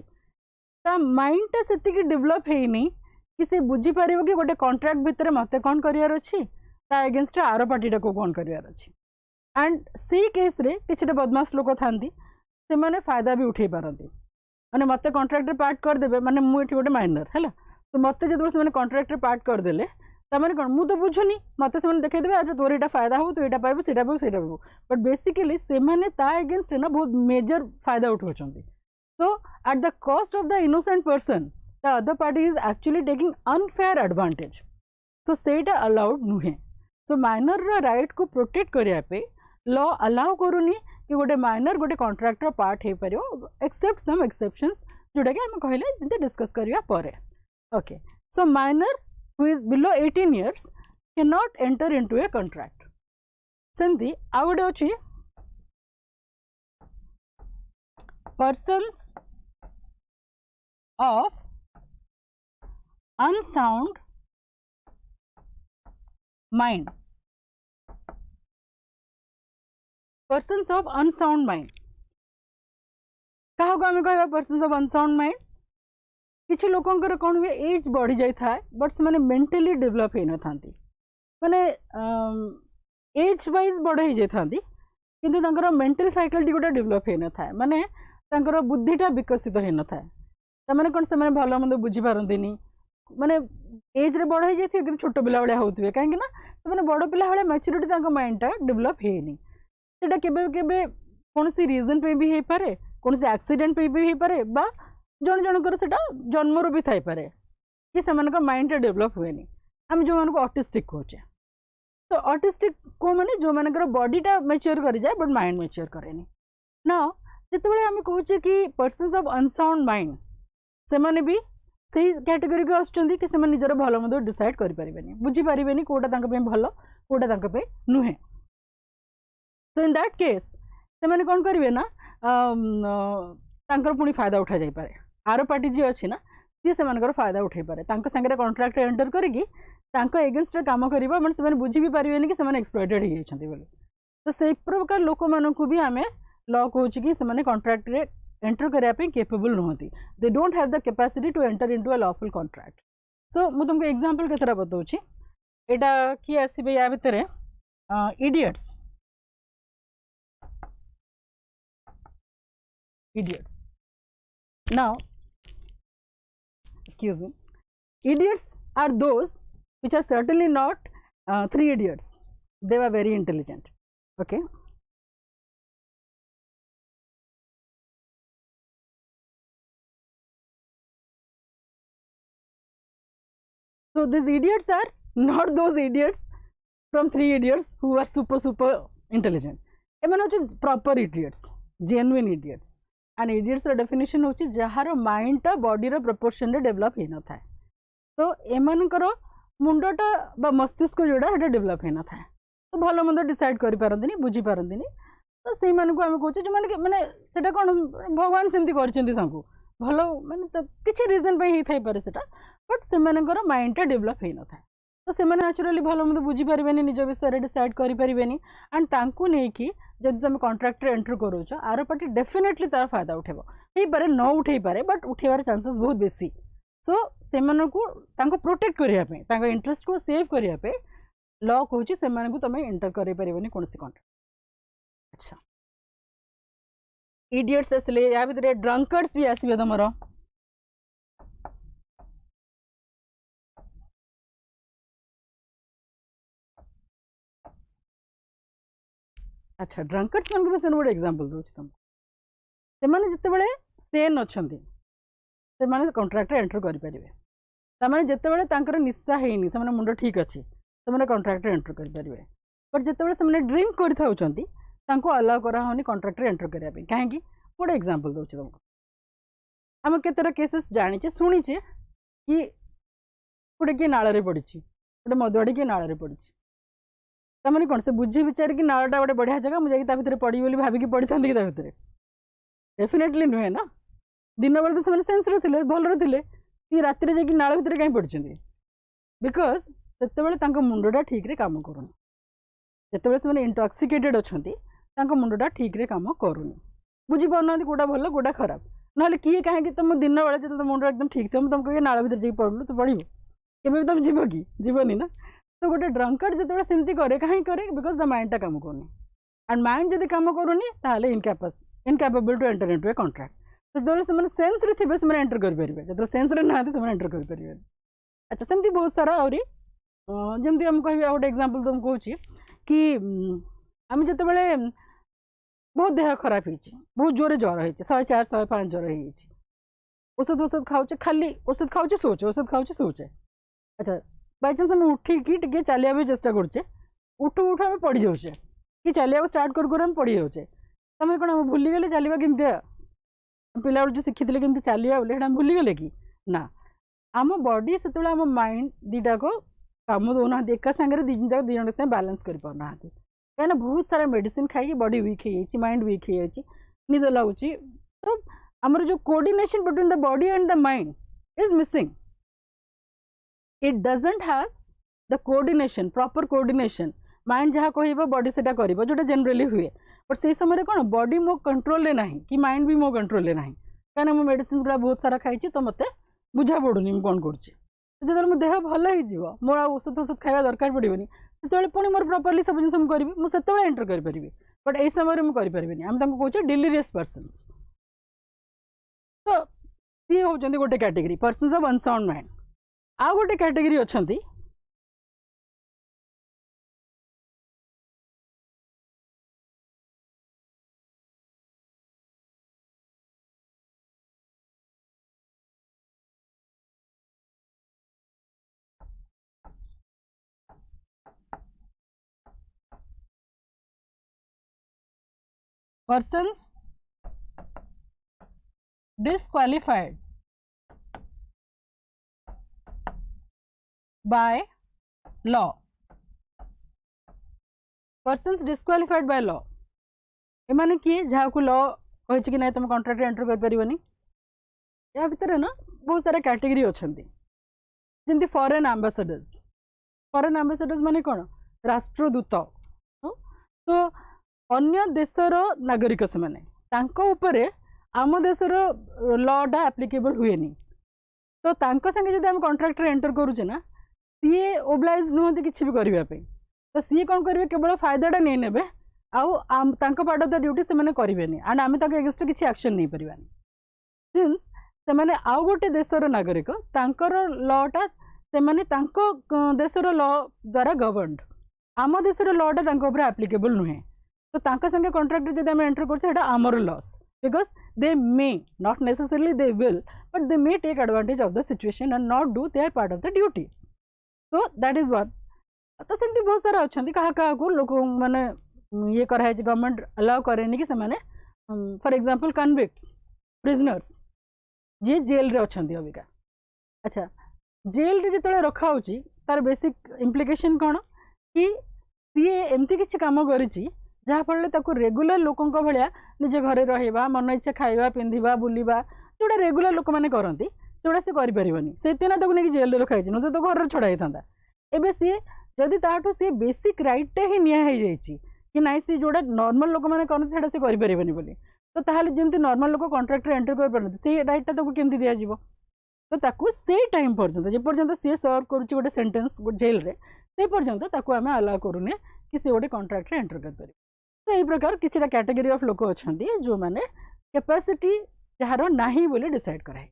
ता माइंडटा सेतिकी डेवलप हेनी कि से बुझी पारिबो कि गोटे कॉन्ट्रैक्ट भितर मते कौन करियार अछि ता अगेंस्ट आर पार्टीटा को कौन करियार अछि एंड सी केस रे किछटा बदमाश लोक थांती से माने फायदा भी उठे पारंती माने मते कॉन्ट्रैक्ट पार्ट कर देबे माने मु एठी गोटे माइनर हैला तो मते जदि से कॉन्ट्रैक्ट पार्ट कर देले तमाने कोन मु तो बुझुनी मते से देखे देबे आज तोर एटा फायदा हो तो एटा पाइबो सेटा पाइबो सेटा पाइबो बट बेसिकली से माने ता अगेंस्ट ना बहुत मेजर फायदा उठौचंती so at the cost of the innocent person the other party is actually taking unfair advantage so सेटा allowed नुहे so minor right को protect करिया पे law allow करूनी कि गोटे माइनर गोटे कॉन्ट्रैक्टर पार्ट हो पारो एक्सेप्ट सम एक्सेप्शंस जोटा कि हम कहले जते डिस्कस करिया परे okay so minor who is below 18 years can not enter into a contract सेमती आ गोटे अछि persons of unsound mind persons of unsound mind क्या आम कह पर्सन्स ऑफ अनसाउंड माइंड किसी लोकंकर कौन हुए एज बढ़ी जाए था बट से मेंटली डेवलप हो ना माने एज वाइज बड़ हो जाती किंतु मेंटल फैकल्टी गोटे डेवलप हो ना माने बुद्धिटा विकसित हो ना तमें कौन से भल मंद बुझीपारती माने एज रे बड़ हो जाए छोट पिला भाया होते कहीं ना बड़ पिला भाया मैच्योरिटी माइंडटा डेवलप होनी सेटा केबे केबे कौन सी रीजन पे भी हो पारे कौन सी एक्सीडेंट पे भी हो पारे बा जन जनकर सेटा जन्मर भी थाई पारे कि से माइंड डेवलप हुए आम जो मानको ऑटिस्टिक कहचे तो ऑटिस्टिक को माने जो मानकर बॉडीटा मैच्योर कर जाए बट माइंड मैच्योर करेनी ना जितेबाला आम कहचे कि पर्सन्स ऑफ अनसाउंड माइंड से माने भी सही कैटेगरी को आसुचंदी कि से निजर भल मन्द डिसाइड करि परिबेनी बुझी परिबेनी कोटा तांका पे भल कोटा तांका पे नुहे सो इन दैट केस से मैंने कौन करेंगे ना तांकर पुणी फायदा उठा जाई पारे आर पार्टी जी अच्छी ना सी से फायदा उठे पारे सांगे कॉन्ट्रैक्ट एंटर करिकी एगेन्स्ट काम करवा बट से बुझी भी पारे कि से एक्सप्लॉइटेड हो जाती बोली तो से प्रकार लोक मानू भी आम लॉ कौच कि कॉन्ट्रैक्ट रे एंटर करने केपेबल नुहति they don't have the capacity to enter into a lawful contract so मुझे तुमको एग्जांपल केतरा बताऊँ यहाँ किए आसबे या भितर idiots idiots now excuse me idiots are those which are certainly not three idiots they were very intelligent okay so these idiots are not those idiots from three idiots who are super intelligent एमन होचे proper idiots genuine idiots and idiots definition होची जहार माइंडटा बॉडीर proportion रे develop हो न थाए तो एमानकर मुंडटा बा मस्तिष्क जोड़ा हेटा डेवलप हो न थाए तो भल मंद डिसाइड करि पारंतिनी बुझी पारंतिनी तो से मानकु आमे कहूचे जो माने सेटा कोन भगवान सेमती करचंती सांगु भल माने किछि रीजन पे ही थाई पारे सेटा बट से मानकर माइंडटा डेवलप हो न थाए तो से नेचुराली भल मंद बुझी पारिबेनी निज विषय डिसाइड करि पारिबेनी एंड तांकु नै कि जब तुम कॉन्ट्रैक्ट एंटर करोच आर पार्टी डेफिनेटली तार फायदा उठेबो हे पारे न उठे पारे बट उठेबार चांसेस बहुत बेसी सो से प्रोटेक्ट करिया पे तांको इंटरेस्ट को सेव करिया पे लॉ कहूची से तुम एंटर करि परिबेनी कोनसी कॉन्ट्रैक्ट अच्छा इडियट्स असले या भितर ड्रंकर्स भी आसीबे तमरो अच्छा ड्रंकर्स मान को सेन गोटे एग्जांपल दूची तुमको से जितेबाला सेन अच्छा से कॉन्ट्रैक्ट एंटर करें जितेबाला निशा है से मुंड ठीक अच्छे से कॉन्ट्रैक्ट एंटर करेंगे बट जितेबाला से ड्रिंक कर अलाउ करानी कॉन्ट्रैक्ट एंटर करने कहीं गोटे एग्जांपल दूची तुमको आम केतटा केसेस जानीचे शुणीचे कि गोटे किए नाल पड़ी गोटे मदुआड़ी किए नाल पड़ी तमें कौन से बुझी विचार कि नालटा गोटे बढ़िया जगह मुझे भितर पड़ी बोली भाविकी पड़ी था भितर डेफिनेटली नुहे ना दिन बेले तो सेन्स रे भल थे राति जाकि नाल भितर कहीं पड़ी बिकज से मुंडा ठीक रे काम करूनी जिते से इंटॉक्सिकेटेड अच्छा मुंडा ठीक रे काम करूनी बुझी पाना कौटा भल कौटा खराब ना किए कहीं तुम दिन बेले जो मुंड एकदम ठीक से तुमको नाल भितर जाकि पड़ू तो पड़ो केवे तुम जीव कि जीवनी ना तो गोटे ड्रंकर्ड जो सेमती करे कहीं करे बिकज द माइंडटा काम करूनी एंड माइंड जब काम करूनी incapable to enter into a contract जो सेन्स रे थे से एंटर करेंगे जो सेन्स रे ना से एंटर करेंगे। अच्छा सेमती बहुत सारा आहरी जमती आम कह गोटे एग्जांपल तुम कहूँ कि आम जो बहुत देह खराब हो बहुत जोरे ज्वर हो 104 105 ज्वर हो औषध औषध खाऊचे खाली औषध खाऊचे शोचे औषध खाऊचे शोचे। अच्छा बाय चांस आम उठिकी टे चलिया भी चेष्टा करुचे उठू उठू आम पड़ जाऊे कि चलिया स्टार्ट कर पड़ जाऊे तुम कौन भूलीगले चलवा केमती पिला जो शिखी केमती चलिया बोले भूलीगले कि ना आम बॉडी से आम माइंड दीटा को कम दौना एका सांगे दी जन से बैलेंस कर पाना कहीं बहुत सारा मेडिसिन खाई बॉडी वीक हो माइंड वीक हो निद लगुच तो आमर जो coordination between the body and the mind is missing it doesn't have the coordination proper coordination mind जहाँ कह बॉडी से कर जो जनरली हुए बट से समय कौन बॉडी मो कंट्रोल ना कि माइंड भी मो कंट्रोल ना कहीं मुझे मेडिसिन गुड़ा बहुत सारा खाई तो मत बुझा पड़ूनी मुझे कौन कर मो देह भल हो मोर औषध औषध खावा दरकार पड़ोनी से पुणी मोर प्रॉपर्ली सब जिन करी मुझे एंटर करी बट यही समय मुझे करें आम कहे डिलीरियस पर्सन्स तो सी होती गोटे category persons of unsound mind. आ गोटे कैटेगरी अच्छा persons disqualified by law persons disqualified by law एमाने किए जहाँ को लॉ कही कि ना तुम कॉन्ट्रैक्ट एंटर कर परिबनी या भितर ना बहुत सारा कैटेगरी अच्छा जमी फॉरेन एम्बेसडर्स माने कौन राष्ट्रदूत तो अन्य देशर नागरिक से माने तांको उपरे आम देशर लॉटा एप्लिकेबल हुए नहीं तो तांको संगे जब आम कॉन्ट्रैक्ट एंटर करुचे ना सी ओब्लाइज नुहति किसी भी करने तो सी कौन करेंगे केवल फायदाटा नहीं ने आउ पार्ट ऑफ द ड्यूटी से मैंने करेंगे एंड आम एगेंस्ट किसी एक्शन नहीं पारानी सिंस से मैंने आउ गोटे देशर नागरिक तांकर लॉटा से मैंने देशर लॉ द्वारा गवर्नड आम देशर लॉटा तांको एप्लिकेबल नुहे तो तांका संगे कॉन्ट्रैक्ट जब आम एंटर करछे आमर loss because they may not necessarily they will but they may take advantage of the situation and not do their part of the duty so that is one. तो सेमती बहुत सारा अच्छा क्या लोक मैंने ये कराई गवर्नमेंट अलाउ करे कि से फॉर एग्जांपल कन्विक्ट्स प्रिजनर्स जी जेल रे अच्छा अबिका। अच्छा जेल रे जिते रखा होची तार बेसिक इम्प्लिकेशन कौन कि सी एमती किसी कम करिछि जहाँफल रेगुलर लोकों भाया निज घरे रहा मन इच्छा खाଇବା पिंधिबा बुलिबा जोड़ा रेगुलर लोक मैंने करती सेगुड़ा सी करें से नहीं जेल रखाई न तो घर छड़ा था एवं सी जदि ताठू सी बेसिक रईटे ही नि कि ना सी जोड़ा नॉर्मल लोक मैंने करते सी करें बोली तो ताहले जमी नॉर्मल लोक कॉन्ट्रैक्ट एंटर कर पारती से राइटा ताको केमती दिया जीवो तो ताकू से टाइम पर्यंत जे पर्यंत सी सर्व करुच्ची गोटे सेंटेंस जेल रे से पर्यंत ताकू आम अलाउ करूने कि सी गोटे कॉन्ट्रैक्ट एंटर कर पारे। तो यही प्रकार किसी कैटेगरी ऑफ लोक अच्छा जो मैंने कैपेसिटी जार नाही बोली डिसाइड कराए।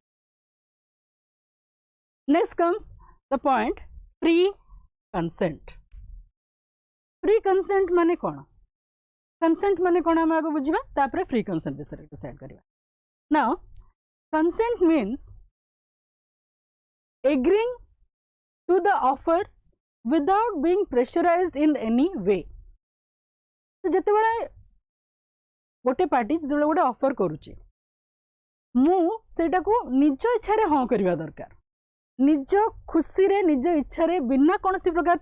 Next comes the point free consent. Free consent माने कौन कंसेंट माने कौन आम आगे बुझा तापर फ्री कंसेंट विषय डिसाइड करवा। Now consent means agreeing to the offer without being pressurized in any way. तो जिते बड़े गोटे पार्टी जो गोटे ऑफर करुचे मुझा को निज इच्छा हाँ करवा दरकार निज खुशी रे निज इच्छा रे बिना कौन सी प्रकार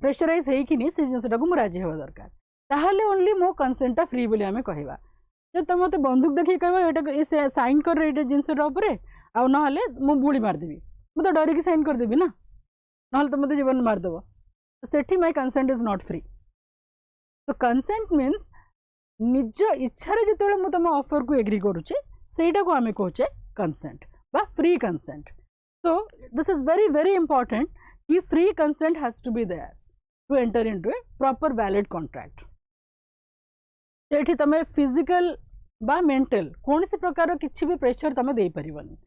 प्रेशराइज होनी से जिनटा को राजी हवा दरकार ताहले ओनली मो कंसेंटा फ्री बोली आमे कहवा। जब तुम मत बंदूक देखिए कह ये साइन कर ये जिनसा आउ ना मु गुड़ी मारदेवी मुझे डरिकी साइन करदेवी ना ना तो मत जीवन मारदेव सेठी my consent is not free. तो कंसेंट मीन्स निज इच्छा जिते मुझे तुम ऑफर को एग्री करुचे सेटा को आमे कहचे कंसेंट बा free consent. So this is very very important कि free consent has to be there to enter into a proper valid contract. सेठी तमे फिजिकल बा मेंटल कौन सी प्रकार किसी भी प्रेशर तुम दे पारिबनी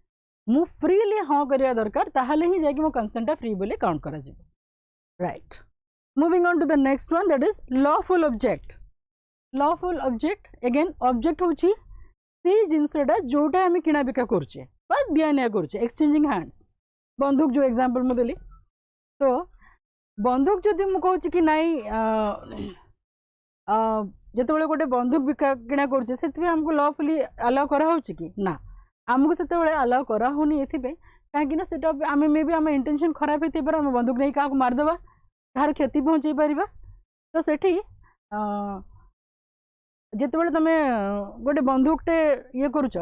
मु फ्रीली हाँ करिया दरकार ताहले ही जाके मो कंसेंट फ्री बोली काउंट करा जिवो right moving on to the next one that is lawful object lawful object again object होची से जिनसटा जोटा आम किना बिका करुचे बा दिया निया करुचे एक्सचेंजिंग हैंड्स बंदूक जो एग्जांपल मु देली तो बंदूक जदि मु कहूची कि नाई जिते गोटे बंदूक बिका किना करुचे से आमको लॉफुली अलाउ करा होची कि ना आमको से अलाउ करा होनी एथिबे कहीं सेटा आम मे भी आम इंटेंशन खराब होती पर आम बंदूक नहीं क्या मारदेवा कहार क्षति पहुँचे पार तो सेठी जिते तुम गोटे बंदूकटे ये करुच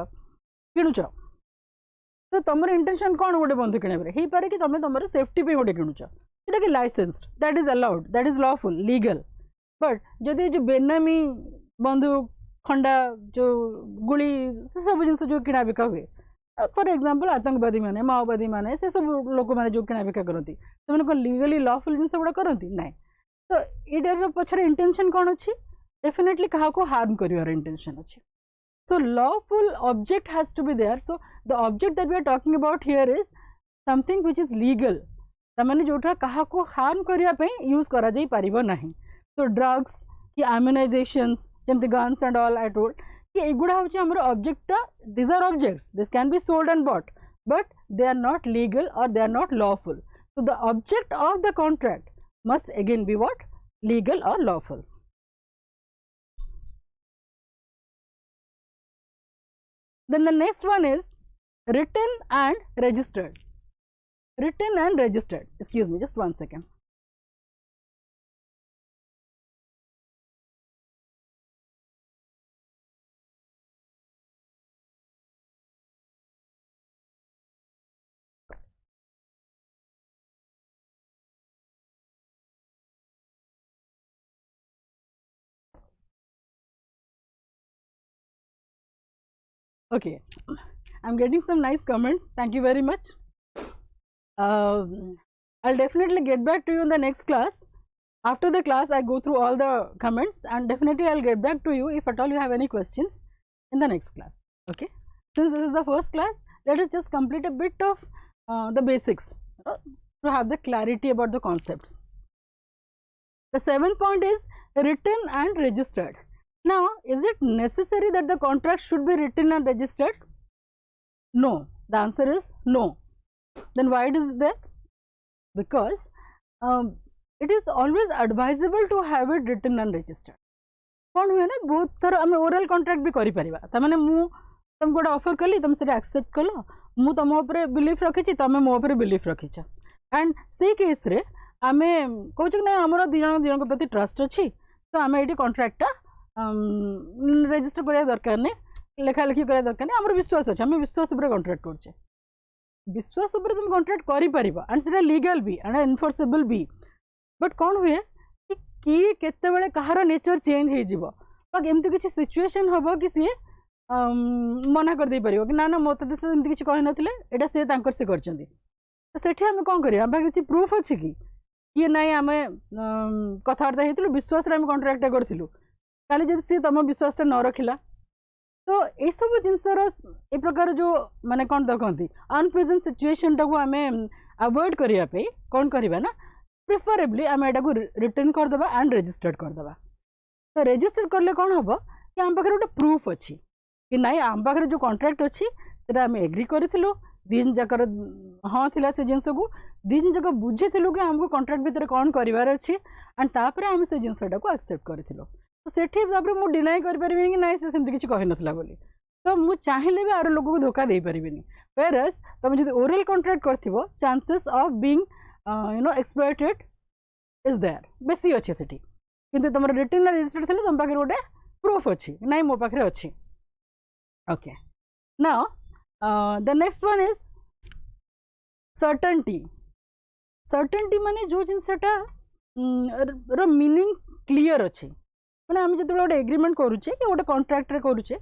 किणुच तो तुम इंटेंशन कौन गोटे बंदूक किणवे हो पारे कि तुम तुम सेफ्टी पे गोटे किणुच जोटा कि licensed that is allowed that is lawful legal but जदि जो बेनामी बंदूक खंडा जो गुली से सब जिन जो किना बिका हुए फॉर एग्जांपल आतंकवादी माने माओवादी माने से सब लोक माने जो किना बिका करती से लीगली लॉफुल जिन गुड़ा करती ना तो ये पछरे इंटेंशन कौन अच्छी डेफिनेटली क्या हार्म कर इंटेंशन अच्छी so lawful object has to be there so the object that we are talking about here is something which is legal तमाने जोटा क्या हार्म करने यूज करा जाई परिबो नहीं सो ड्रग्स कि आम्यूनाइजेशंस जमती guns and all I told कि एगुड़ा हूँ आम object this are objects this can be sold and bought but they are not legal or they are not lawful so the object of the contract must again be what legal or lawful then the next one is written and registered excuse me just one second okay I'm getting some nice comments thank you very much I'll definitely get back to you in the next class after the class I go through all the comments and definitely I'll get back to you if at all you have any questions in the next class okay since this is the first class let us just complete a bit of the basics to have the clarity about the concepts. The seventh point is written and registered. Now, is it necessary that the contract should be written and registered? No. The answer is no. Then why it is there? Because it is always advisable to have it written and registered. कौन हुए ना बहुत थर आम oral contract भी करि परिबा तमाने मु तुम गोटे ऑफर कली तुम से एक्सेप्ट कल मु तुम ऊपर बिलीफ रखी तुम मो ऊपर बिलीफ रखीच एंड से केस रे आमे कहूँ कि ना आमर दिन प्रति ट्रस्ट अच्छी तो आम ये कॉन्ट्रैक्टा रेजिस्टर करा दरकार नहीं लेखालेखि करा दरकार नहीं आमर विश्वास अच्छे आम विश्वास कॉन्ट्रैक्ट करछे विश्वास तुम कॉन्ट्रैक्ट कर एंड से लीगल भी एंड एनफोर्सेबल भी बट कौन हुए कि किए केतेबेले कहार नेचर चेंज हो एमती किसी सिचुएशन हम कि सी मना कर दे पारिबो कि ना ना मत से एमती किसी कहि नथिले एटा से तांकर से करछंती तो सेठी आमे कोन करिया आम किसी प्रूफ अछि कि ये ना आम कथबार्ता होइतिलु विश्वास रे आम कॉन्ट्रैक्ट करथिलु ताले जदि सी तुम विश्वासटा न रखिला तो ये सब जिनसर ए प्रकार जो माने कौन तो कहती अनप्रेजेंट सिचुएशन टाक आम अवॉइड करने कौन करवा ना प्रिफरेबली आम एटा को रिटर्न करदे एंड रजिस्टर्ड करदे तो रजिस्टर करले कौन हम कि आम पाखे गोटे प्रूफ अच्छी कि नाई आम पाखे जो कॉन्ट्रैक्ट अच्छी से आम एग्री करूँ दिन जाकर हाँ थी से जिनस को दिन जाक बुझीलु कि आमको कॉन्ट्रैक्ट भितर कौन करार अच्छी एंड तापर आम से जिनसटा को एक्सेप्ट करूँ तो सेठी मुझे डिनाई करें कि ना से किसी कही नाला बोली तो मुझे चाहिए भी आर लोक को धोखा दे पारे वेरएस तुम जो ओरल कॉन्ट्रैक्ट कर chances of being you know exploited is there बेसी अच्छे सेठी किंतु तुम रिटर्न रजिस्टर्ड थे तुम पाखे गोटे प्रूफ अच्छी ना मो पाखे अच्छी okay now the next one is certainty certainty माने जो जिनसटा रो मीनिंग क्लियर अच्छी मैंने आम जो गोटे एग्रीमेंट करुचे कि गोटे कॉन्ट्रैक्ट करुचे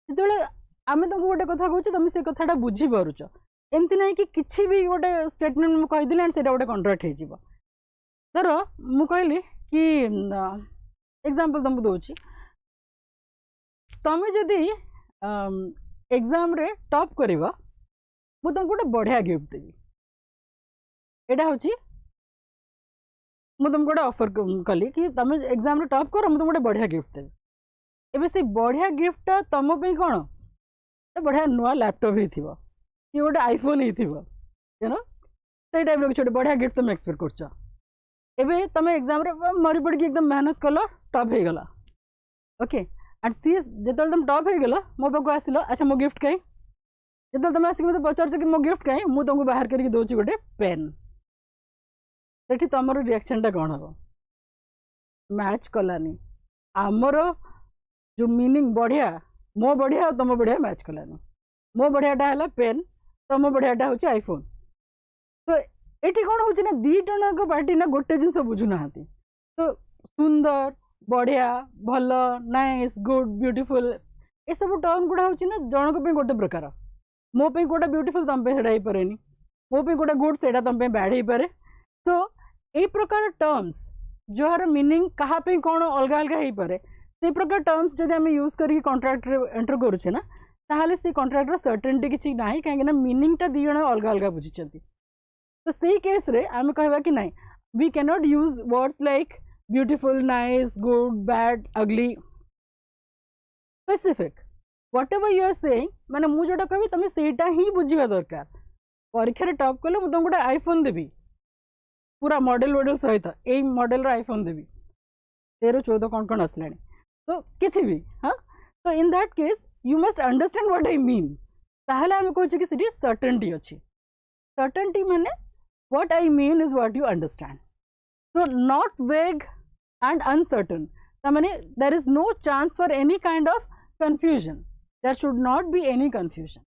जो आम तुमको गोटे कथा कहूँ तुम से कथाटा बुझीपारुच एमती ना कि किसी भी गोटे स्टेटमेंट मुझे कहीदेली एंड से गोटे कॉन्ट्रैक्ट हो धर मु कहली कि एग्जांपल तुमको दूसरी तुम्हें जदि एग्जाम रे टॉप करिवो मु तुमको गोटे बढ़िया गिफ्ट देवी एटा हूँ मुझे तुमको गोटे ऑफर कली कि तुम एग्जाम रे टॉप कर मुझे तुमको गोटे बढ़िया गिफ्ट देवी एबे से बढ़िया गिफ्टटा तुम पे कौन बढ़िया नुआ लैपटॉप ही थी कि गोटे आईफोन ही थी यू नो से टाइप किसी बढ़िया गिफ्ट तुम एक्सपेक्ट कर एबे तुम एग्जाम रे मरी पड़ एकदम मेहनत कल टॉप हो गला ओके एंड सी जो तुम टॉप हो गल मो पाक आसिल अच्छा मो गिफ्ट कहीं जो तुम आसिक मत पचार कि मो गिफ्ट कहीं मुझे तुमको बाहर करके दूसरी गोटे पेन से तुम रिएक्शनटा कौन हम मैच कलानी आमर जो मीनिंग बढ़िया मो बढ़िया और तुम बढ़िया मैच कलानी मो बढ़ियाटा है पेन तुम बढ़ियाटा हूँ आईफोन तो ये कौन हो दी जन पार्टी ना गोटे जिन बुझुना तो सुंदर बढ़िया भल नाइस गुड ब्यूटीफुल ये सब टर्म गुड़ा हूँ ना जनक गोटे प्रकार मो पे गोटा ब्यूटीफुल तुम पे हो पारे मो पे गोटा गुड से तुम पे बैड हो पारे सो ये प्रकार टर्म्स जार मीनिंग कहाँ पे कौन अलग अलग हो पारे से प्रकार टर्म्स जब आम यूज कर कॉन्ट्रैक्ट एंटर करुचे ना ताहले से कॉन्ट्रैक्टर सर्टेनिटी किसी ना कहीं मीनिंगटा दी जन अलग अलग बुझी तो सही केस रे आम कहवा कि नहीं we can not use words like beautiful nice good bad ugly specific whatever you are saying माने मु जोटा कहबी तुम सेटा ही बुझिबा दरकार परीक्षा रे टॉप कले मु तुमको गोटे आईफोन देबी पूरा मॉडल सहित ए मॉडल रो आईफोन देबी 13 14 कौन कौन आसलानी तो किसी भी हाँ तो in that case you must understand what I mean ताहले आम कहूँ कि सीटी सर्टेनिटी अच्छी सर्टेनिटी माने what I mean is what you understand so not vague and uncertain tamane there is no chance for any kind of confusion there should not be any confusion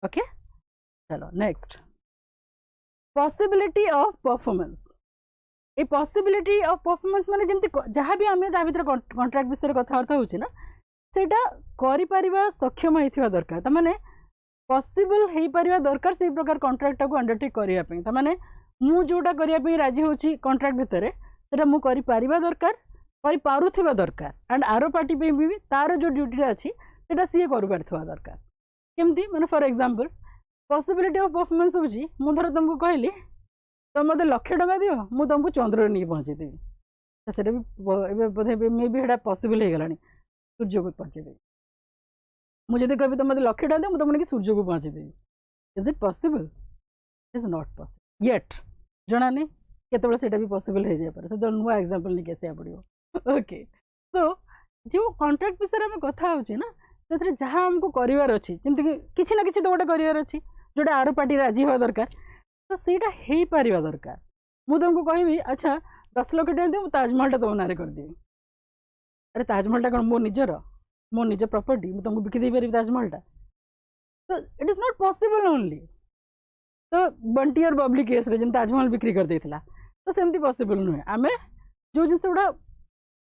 okay chalo next possibility of performance a possibility of performance माने जेमती जहाँ भी आम ता भीतर contract विषय कथबार्ता होची ना सेटा करि परिबा सक्षम होइथिबा दरकार त माने पॉसिबल हेई परिबा दरकार से प्रकार कॉन्ट्रैक्ट को अंडरटेक करिया पई त माने मु जोटा करिया राजी होची कॉन्ट्रैक्ट भितर सेटा मु करि परिबा दरकार करि पारुथिबा दरकार एंड आरो पार्टी पे भी तार जो ड्यूटीटा अछि सेटा सीए करू परथिबा दरकार केमती माने for example possibility of performance होची मु धर तुमको कहली तुम मते 1 लाख टका दियो मु तुमको चंद्र नहीं पहुंचे देबी तो सेटा भी बोधे मे भी हेडा पॉसिबल हे गलानी सूर्य को पहुंचे देबी मु जदि कहबी तुम मते 1 लाख टका दियो मु तुमने कि सूर्य को पहुंचे देबी is it possible is not possible yet जना नहीं केतबेले सेटा भी पॉसिबल हो जाए पर से नुआ एग्जांपल नहीं कैसे पड़ो ओके तो जो कॉन्ट्रैक्ट विषय में कथा होची ना से जहाँ आमको करार अच्छी जमी कि ना कि तो गोटे करार अच्छी जोटा आर पार्टी राजी हवा दरकार तो सहीटा हो पार दरकार मुझे तुमको कहबी अच्छा 10 लाख टका दियो ताजमहलटा तुम ना करदेवी अरे ताजमहलटा कौन मो निज प्रॉपर्टी मुझे तुमको बिकी पारि ताजमहलटा तो it is not possible only तो बंटी और बबली केस रे जब ताजमहल बिक्री कर देथिला तो सेमती पॉसिबल नुहे आम जो जिन गुड़ा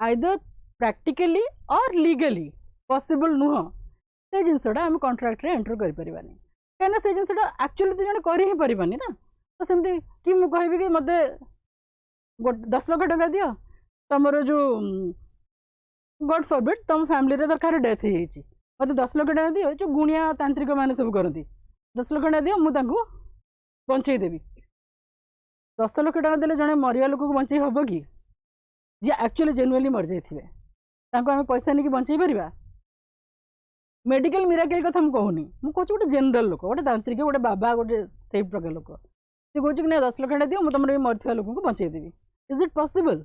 आइदर प्रैक्टिकली और लीगली पॉसिबल नुह से जिनसा आम कॉन्ट्रैक्ट रे एंटर कर परिबानी कहीं से जिनसा एक्चुअली तो जने कर ही परिबानी ना तो सेमती कि मु कहबी कि मते 10 लाख टका दियो तमरो जो गॉड फॉरबिड तुम फैमिली रे दरकार डेथ हो जाइए मते 10 लाख टका दियो जो गुणिया तांत्रिक माने सब करती 10 लाख टका दियो मु तांको बंचई देवी 10 लाख टका देले जने मरिया लोक को बंचई हबो कि जे एक्चुअली जेन्युइनली मर जाइथिबे तांको हम पैसा नहीं कि बंचई परिबा मेडिकल मिराकल कथा हम कहूनी मु कहूँ गोटे जेनराल लोक गोटे तांत्रिक गोटे बाबा गोटे से प्रकार लोक से कहूँ कि नहीं 10 लाख टका दियो मु तुम मरथिबा लोक को बंचई देवी is it possible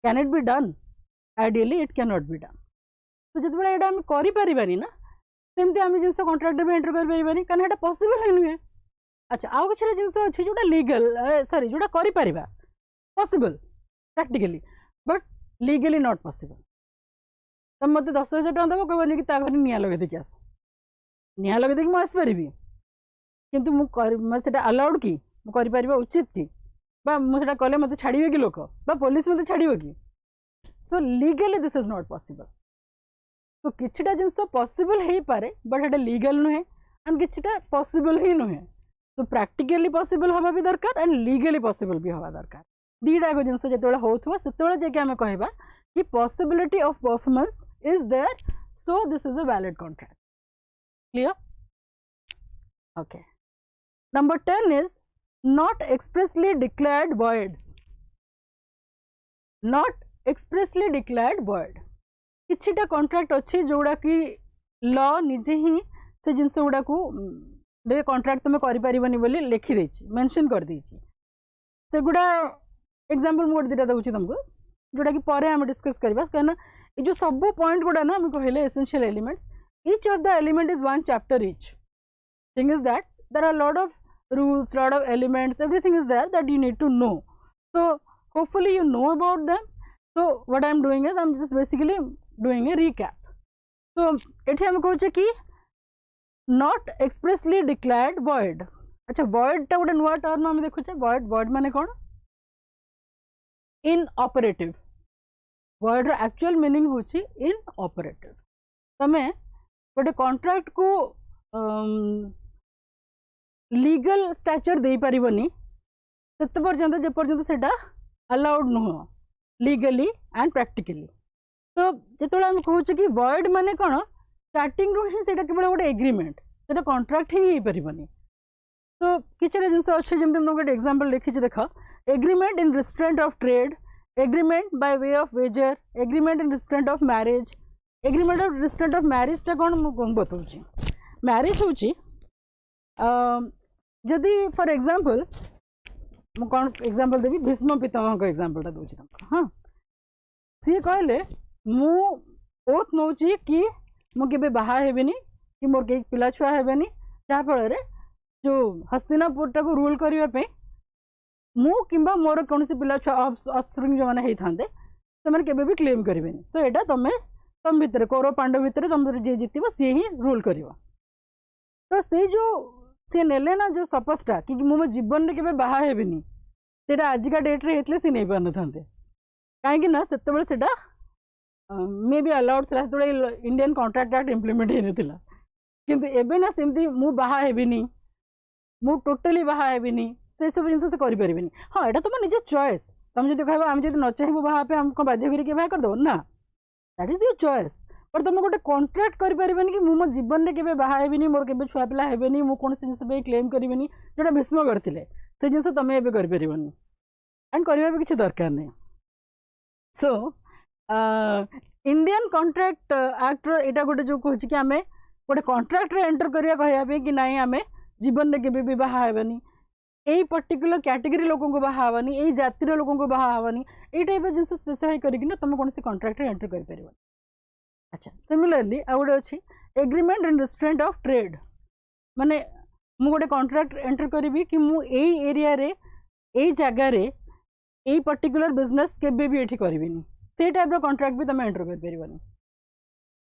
can it be done ideally it can not be done तो जब बड़ा एटा हम करि परिबानी ना सेमती आम जिनस कॉन्ट्रैक्ट भी एंटर कर परिबानी कारण एटा पॉसिबल ही नुहे अच्छा आउ किसी जिनस अच्छी जोटा लीगल सॉरी जोटा करि परिबा possible practically but legally not possible तुम मत 10,000 टका देव कहबनी कि घर निआ लगे देखिए आस निआ लगे देखिए मुझे आसपारि किंतु मुझे अलाउड कि मुझे उचित कि मुझे कले मत छाड़े कि लोक पुलिस मत छाड़ कि so legally this is not possible तो किछटा जिनस पॉसिबल हो पारे बट एटा लीगल नुहे एंड किछटा पॉसिबल ही नुहे तो प्रैक्टिकली पॉसिबल हवा भी दरकार एंड लीगली पॉसिबल भी हवा दरकार दीटा को जिनस जो होता से जाके आम कहवा कि possibility of performance is there so this is a valid contract. Clear? Okay. Number 10 is not expressly declared void. Not expressly declared void. किछिटा कॉन्ट्रैक्ट अच्छी जोड़ा कि लॉ निजे ही से जिनस गुड़ा को कॉन्ट्रैक्ट तुम करिपारिबनी बोली लिखि देछि मेंशन कर देछि से गुड़ा एग्जांपल मु गोटे दूसरी तुमको जोटा कि पर आम डिस्कस करबा कहना ये जो सब पॉइंट गुड़ा ना हम कहले essential elements each of the element is one chapter each thing is that there are lot of rules, lot of elements, everything is there that you need to know. So hopefully you know about them. So what I am doing is I am just basically doing a recap. So एठी हम कहूचे कि not expressly declared void. अच्छा void टा गोटे नुआ term हम देखुचे void माने कौन inoperative. void रो actual meaning होची inoperative. तमे गोटे contract को लीगल स्टैचर दे पारिबनी सेते पर्यंत जे पर्यंत सेटा अलाउड नुह लीगली एंड प्रैक्टिकली तो जेतोला हम कहूचे कि void माने कोन स्टार्टिंग रो ही सेटा केवल गोटे एग्रीमेंट सेटा कॉन्ट्रैक्ट ही हे पारिबनी तो किछटा जिंस अछि जेम हम गोटे एग्जांपल लिखि छ देखा agreement in restraint of trade agreement by way of wager agreement in restraint of marriage agreement of restraint of marriage टा कोन मु बताउची मैरिज होची जदि फॉर एग्जांपल मु कौन एग्जांपल देवी भीष्म पितामह को एग्जांपल दूसरी तुमको हाँ सी कहले मु ओथ नौची कि मु केबे बाहा हेबेनी कि मोर के पिला छुआ हेबेनी जा फल जो हस्तिनापुर टाको रूल करबा पे मु किंबा मोर कोनसी पिला छुआ ऑफस्प्रिंग जो माने हेई थांदे से माने केबे भी क्लेम करबेनी सो एटा तम भीतर कौरव पांडव भीतर तम जे जितिबो से ही रूल करिवो तो से जो सी नेले ना जो शपथटा कि मो जीवन में केबे बाहा हेबिनी सेटा आजिका डेट रे हेतले सी नै पारन थांते काहे ना सेते बेले सेटा मे बी अलाउड थला सेते इंडियन कॉन्ट्रैक्ट एक्ट इंप्लीमेंट हे नथिला किंतु एबे ना सेमती मु बाहा हेबिनी मु टोटली बाहा हेबिनी से सब जिंस से करि परिबिनी हां एटा तुम निज चॉइस तुम जदि कहबा हम जदि न चाहबो बाहा पे हमको बाध्य करी के बाहा कर दो ना दैट इज योर चॉइस पर तुम गोटे कॉन्ट्रैक्ट कर परिबनी कि मो जीवन में केबे बाहा हेबिनी मोर केबे छुआ पिला हेबेनी मु कोन जिंस पे क्लेम करिबिनी जोटा भीष्म करथिले से जिंस तुम एबे कर परिबनी एंड करबा भी किछ दरकार नै सो इंडियन कॉन्ट्रैक्ट एक्ट एटा गोटे जो कहछि कि आमे गोटे कॉन्ट्रैक्ट रे एंटर करिया कहया पे कि नाही आमे जीवन में केबे भी बाहा हेबेनी एई पर्टिकुलर कैटेगरी लोगों को बाहा हवानी एई जातिर लोगों को बाहा हवानी एई टाइप जिंस स्पेसिफाई करिकि न तुम कोनसी कॉन्ट्रैक्ट रे एंटर कर परिबनी अच्छा सिमिलरली आ गोटे अच्छी agreement in restraint of trade माने मु गोटे कॉन्ट्रैक्ट एंटर करी कि मु एई एरिया रे एई जगह रे एई पर्टिकुलर बिजनेस केबे भी एठी करबिनी से टाइप रो कॉन्ट्रैक्ट भी तुम एंटर कर परिबनी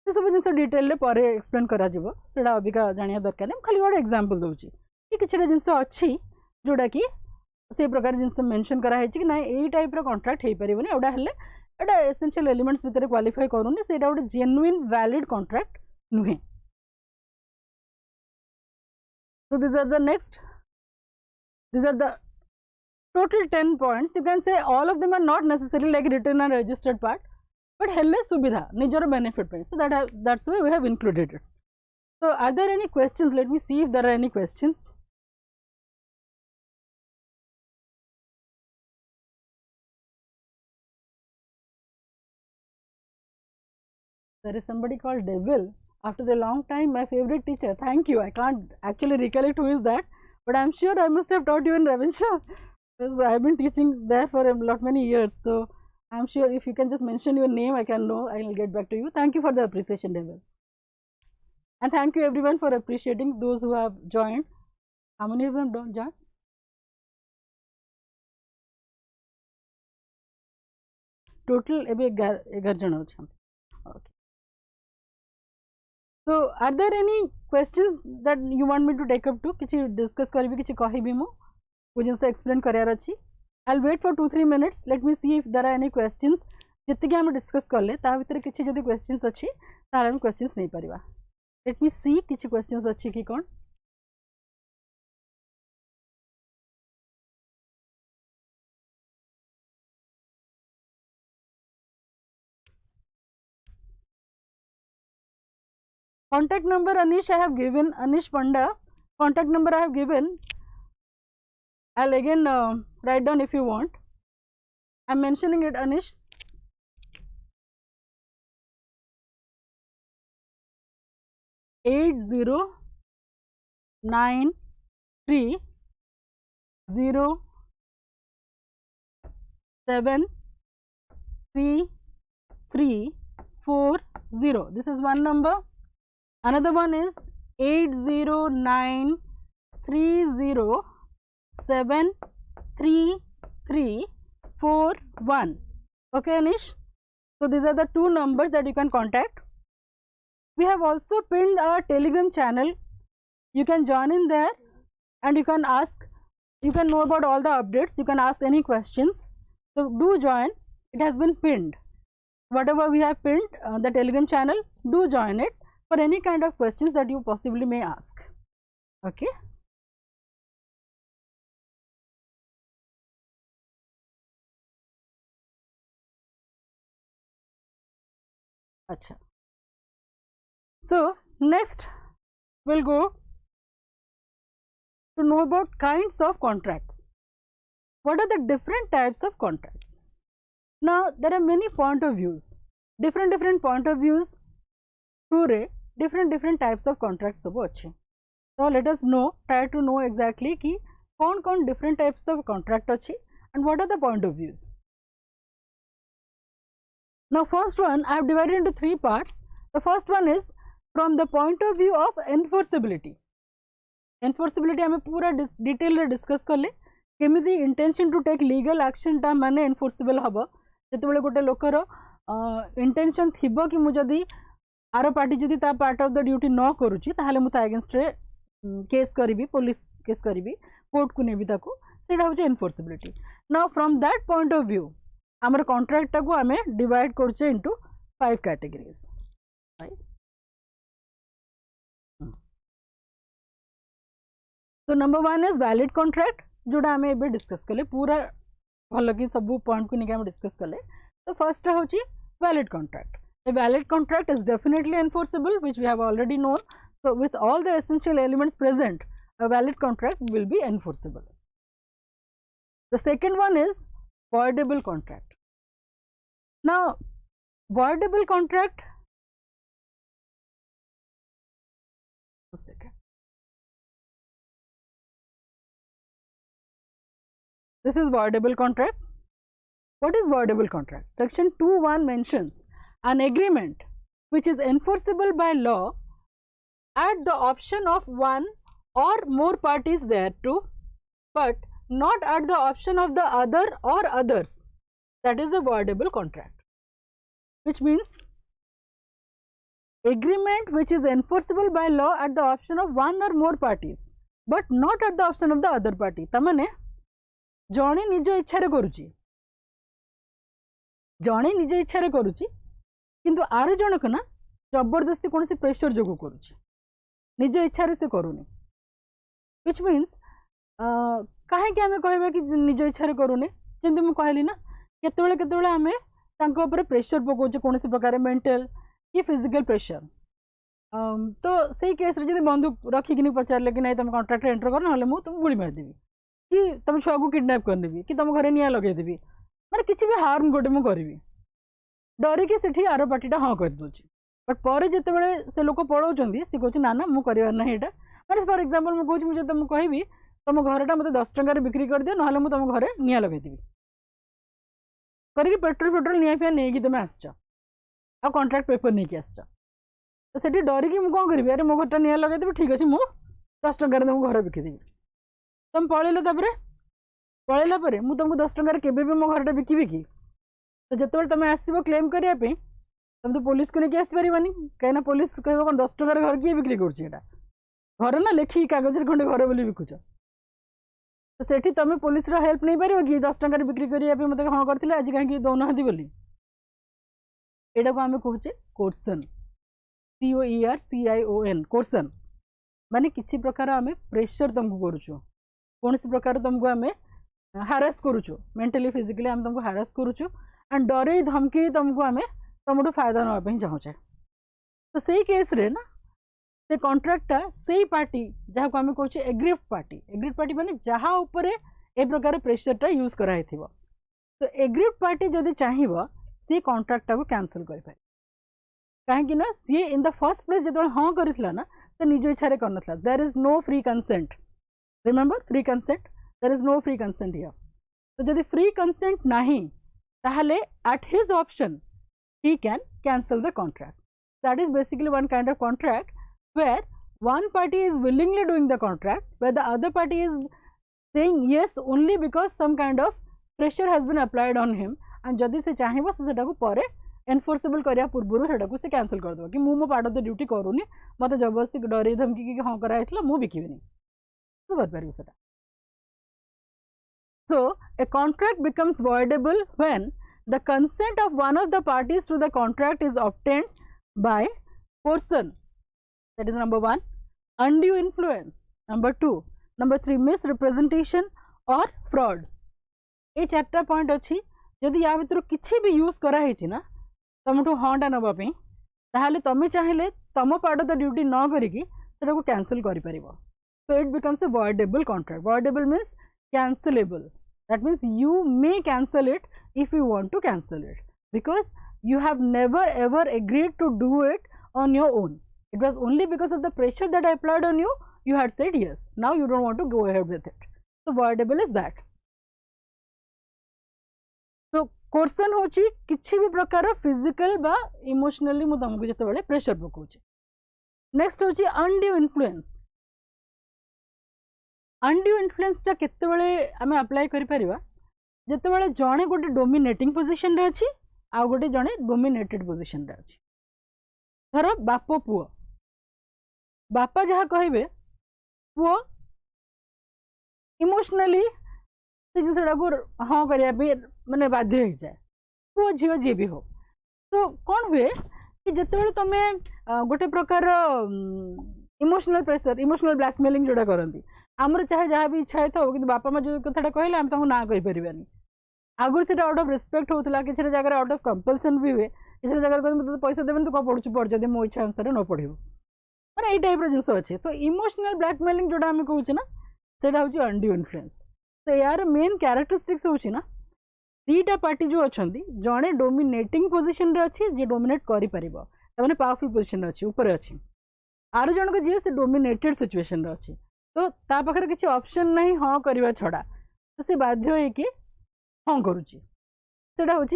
से सब जिंस डिटेल रे पर एक्सप्लेन करा जिवो सेडा अबिका जानिया दरकार नै खाली गोटे एग्जांपल दोची कि किछटा जिंस अछि जोडा कि से प्रकार जिंस मेंशन करा है कि ना एई टाइप रो कॉन्ट्रैक्ट हे परिबनी ओडा हले एटा एसेंशियल एलिमेंट्स भितर क्वालिफाई करूनी सेटा गोटे जेन्युइन वैलिड कॉन्ट्रैक्ट नुहे so these are the total 10 points you can say all of them are not necessarily like written and registered part but helle subidha nijor benefit pe so that's why we have included it so are there any questions let me see if there are any questions there is somebody called Devil after a long time my favorite teacher thank you I can't actually recollect who is that but I'm sure I must have taught you in Ravenshaw because I've been teaching there for a lot many years so I'm sure if you can just mention your name I can know I will get back to you thank you for the appreciation Devil and thank you everyone for appreciating those who have joined how many of them don't join total ebe 11 jana achhan okay so are there any questions that you want me to take up to kichi discuss karibi kichi kahibi mo ko jinsa explain kariyar achi I'll wait for 2-3 minutes let me see if there are any questions jette ki hame discuss karle ta bhitere kichi jodi questions achi ta hame questions nei pariba let me see kichi questions achi ki kon contact number Anish I have given, Anish Panda, contact number I have given. I'll again write down if you want. I'm mentioning it, Anish. Eight zero 9 3 0 7 3 3 4 0. This is one number. Another one is 809 30 7 3 3 4 1. Okay, Anish. So these are the two numbers that you can contact. We have also pinned our Telegram channel. You can join in there and you can ask, you can know about all the updates, you can ask any questions. So do join, it has been pinned. Whatever we have pinned, the Telegram channel, do join it for any kind of questions that you possibly may ask. Okay. Acha. So next we'll go to know about kinds of contracts. What are the different types of contracts? Now there are many point of views, different point of views through different types of contracts सब अच्छे. So let us know, try to know exactly कि कौन different types of contract अच्छे and what are the point of views. Now first one I have divided into three parts. The first one is from the point of view of enforceability. Enforceability हमें पूरा detail रे discuss करले केमिति intention to take legal action टा माने enforceable हबो जेतेबेले गोटे लोकर intention थिबो कि मु जदी आरो पार्टी जदी ता पार्ट ऑफ द ड्यूटी न करूची ताहाले मु ता अगेंस्ट रे केस करिवि पुलिस केस करिवि कोर्ट को नेबि ताको सेटा होचे enforceability. Now from that point of view आमर कॉन्ट्रैक्ट टाको आमे डिवाइड करछे इनटू 5 कैटेगरीज. तो नंबर 1 इज वैलिड कॉन्ट्रैक्ट जोड़ा आमे एबे डिस्कस करले पूरा भल कि सब पॉइंट को निके डिस्कस करले. तो फर्स्ट होची valid contract. A valid contract is definitely enforceable, which we have already known. So with all the essential elements present, a valid contract will be enforceable. The second one is voidable contract. Now voidable contract, a second, this is voidable contract. What is voidable contract? Section 2(1) mentions an agreement which is enforceable by law at the option of one or more parties thereto, but not at the option of the other or others. That is a voidable contract, which means agreement which is enforceable by law at the option of one or more parties, but not at the option of the other party. तमने जणे निज इच्छा रे करूची, जणे निज इच्छा रे करूची किंतु आर जन को ना जबरदस्ती कौन प्रेशर जो करुच्ची, निज इच्छा से करूनी. विच मीन्स कहीं आम कह कि निज इच्छा करूनी, जमी मुझे कहली ना केतबेले आम तांको प्रेशर पकाउचे कौन प्रकार मेंटल कि फिजिकल प्रेशर. तो से केस रे बंदूक रखिकी पचारे कि नहीं तुम कॉन्ट्रैक्ट एंटर कर ना मुझे तुम गुड़ी मारिदेवी कि तुम छुआ को किडनैप करदेवी कि तुम घर निआ लगेदेवी, मैंने किसी भी हार्म गोटे मुझे करी डरिकी से आर पार्टीटा हाँ करदे. बट पर जिते से लोक पलाउं सी कह ना ना मुझे ना यहाँ मैंने फॉर एग्जांपल मुझे मुझे तुम कहि तुम घरटा मतलब 10 टंकार बिक्री कर दियो ना मुझे तुम घर निआ लगेदेवी करके पेट्रोल निआ फिया नहीं तुम आस कॉन्ट्रैक्ट पेपर नहीं आस. तो से डरिकी मुझे कौन करी अरे मो घरटा निआ लगेदेवी ठीक अच्छे मुझे 10 टंकार तुमको घर बिकिदेवी. तुम पलैल पलैला मुझे तुमको 10 टंकार केबे भी मो घरटा बिकिबी कि. तो जिते तुम आसो क्लेम करने तुम तो पुलिस को लेकिन आसपार कहीं पुलिस कह कौन 10 टंकार घर किए बिक्री कर घर ना लिखी कागज खंडे घर बोली बिकुच. तो सेठी तुम पुलिस हेल्प नहीं पार कि 10 टंकार बिक्री करने मतलब हाँ करते आज कहीं दौना बोली. यहाँ को आम कहे कोर्सन, COERCION कोर्सन माने किसी प्रकार आम प्रेशर तुमको करुचु, कौन प्रकार तुमको आम हारास करुचु, मेंटली फिजिकली आम तुमको हारास करुचु एंड डरे धमकी तुमको आम तुम फायदा नापी चाहूचे. तो सही केस रे ना से कॉन्ट्रैक्टटा से पार्टी जहाँ को आम कहे एग्रीड पार्टी माने जहाँ उपरे ए प्रकार प्रेशरटा यूज कराई थिबो। तो एग्रीड पार्टी जदि चाहिबो सी कॉन्ट्रैक्टटा को कैंसिल कर पाए कहीं ना सी इन द फर्स्ट प्लेस जो हाँ करथिला ना से निज इच्छा करनथला। There is no free consent, remember free consent, there is no free consent here. तो जदि फ्री कंसेंट नहीं ताहले at his option he can cancel the contract. That is basically one kind of contract where one party is willingly doing the contract, where the other party is saying yes only because some kind of pressure has been applied on him, and जदि से चाहिए से सेटा को परे enforceable करिया पूर्व सेटा को से कैंसिल कर दो कि मु मो पार्ट ऑफ द ड्यूटी करूनी मते जबरदस्ती डरे धमकी कि हां करा हेतला मु बिकिबिनी तो कर परियो सेटा। So a contract becomes voidable when the consent of one of the parties to the contract is obtained by coercion, that is number 1, undue influence, number 2, number 3 misrepresentation or fraud। ये चारटा पॉइंट अच्छी जदि या भीतर किसी भी use करा है ना तुमठू हाँटा नापी ताहले तुम चाहिए तुम पार्ट ऑफ द ड्यूटी न करिकी सेटा को कैंसिल कर परिबो। So it becomes a voidable contract। voidable means cancelable, that means you may cancel it if you want to cancel it, because you have never ever agreed to do it on your own. It was only because of the pressure that I applied on you, you had said yes. Now you don't want to go ahead with it. So voidable is that. So coercion होची किछि भी प्रकार physical बा emotionally मु तुमको जते बेले pressure पकोची। Next होची undue influence। undue influence टा केते बेले हमें अप्लाई करि परिबा जते बेले जणे गोटे डोमिनेटिंग पोजीशन रे अछि आ गोटे जणे डोमिनेटेड पोजीशन रे अछि। धर बाप पुओ बापा जहा कहबे पुओ इमोशनली से जिसडा को हाँ करिया पे माने बाध्य हो जाए पुओ झियो जे भी हो। तो कौन हुए कि जते बेले तमे गोटे प्रकार इमोशनल प्रेशर इमोशनल ब्लैकमेलिंग जोड़ा करंती आमर चाहे जहाँ भी इच्छा था कि बापा माँ जो कथा कहले आम ना कही पारानी आगुरी से आउट ऑफ रिस्पेक्ट होता किसी जगह आउट ऑफ कंपल्सन भी हुए किसी जगह कहते पैसा देवे तो कौन पढ़ु पढ़ जब मो इच्छा अनुसार न पढ़ू मैंने यही टाइप जिन अच्छे। तो इमोशनल ब्लैकमेलिंग जोटा आम कहूँ ना सेटा हूँ अनड्यू इन्फ्लुएंस। तो यार मेन क्यारेक्टरिस्टिक्स हूँ ना दीटा पार्टी जो अच्छा जड़े डोमिनेटिंग पोजिशन रे अच्छी जी डोमिनेट कर पावरफुल पोजिशन अच्छी ऊपर अच्छी आर जनक जी से डोमिनेटेड सिचुएशन रे अच्छी तो ता पाखरे किसी ऑप्शन नहीं हाँ करवा छड़ा तो से बाध्य हो कि हाँ करुच्ची सेटा हूँ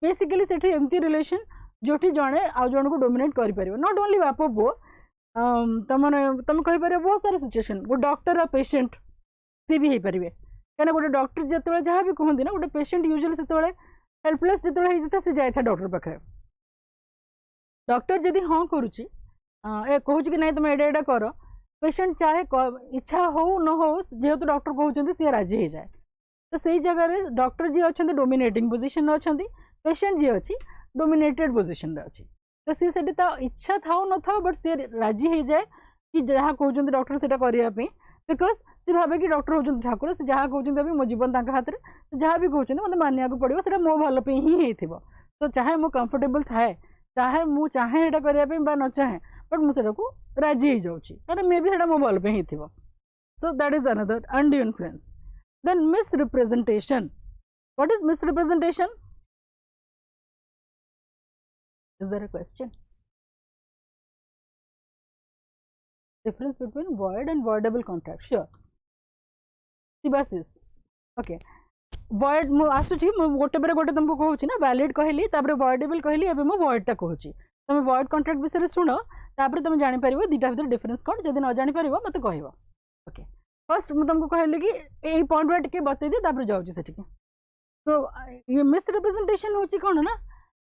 बेसिकली से एमती रिलेशन जोटी जड़े आउ जन को डोमिनेट कर नॉट ओनली बाप पुओ तुम कहीपर बहुत सारा सिचुएशन गो डॉक्टर और पेशेंट सी भी हो पारे कहीं गोटे डॉक्टर जो जहाँ भी कहते ना गोटे पेशेंट यूजुअली से हेल्पलेस जो से जाए डॉक्टर पाखे डॉक्टर जदि हाँ करुच्ची कहूँ कि नहीं तुम एडा कर पेशेंट चाहे इच्छा हो न हो जेहेतु डॉक्टर कहते सी राजी हो जाए तो सही जगह डॉक्टर जी अच्छा डोमिनेटिंग पोजिशन अच्छा पेशेंट जी अच्छी डोमिनेटेड पोजिशन अच्छी तो सी से इच्छा था न था बट सी राजी हो जाए कि जहाँ कहते डॉक्टर से करने बिकज सी भावे कि डॉक्टर होती ठाकुर से जहाँ कहते मो जीवन हाथ में जहाँ भी कहते मतलब मानिया पड़ो से मो भल ही हो तो चाहे मो कंफर्टेबल थाए चाहे मु चाहे यहाँ करने न चाहे बट मुझे राजी हो जाऊँगी मे भी मो भल ही थी। So that is another undue influence. Then misrepresentation. What is misrepresentation? Is there a question? Difference between void and voidable contract. Sure. Sibasish okay void मु आसुची मु गोटे बेरे गोटे तुमको कहूची ना valid कहली तापर voidable कहली एबे मु void टा कहूची तुम void contract विषय सुनो तापर तुम जानि परिबो दीटा भीतर डिफरेंस कोन जदि न जानि परिबो मते कहबो। ओके फर्स्ट मु तुमको कहली कि एई पॉइंट वा टिके बतै दे तापर जाउची सेठी के। तो ये मिसरिप्रेजेंटेशन होची कोन ना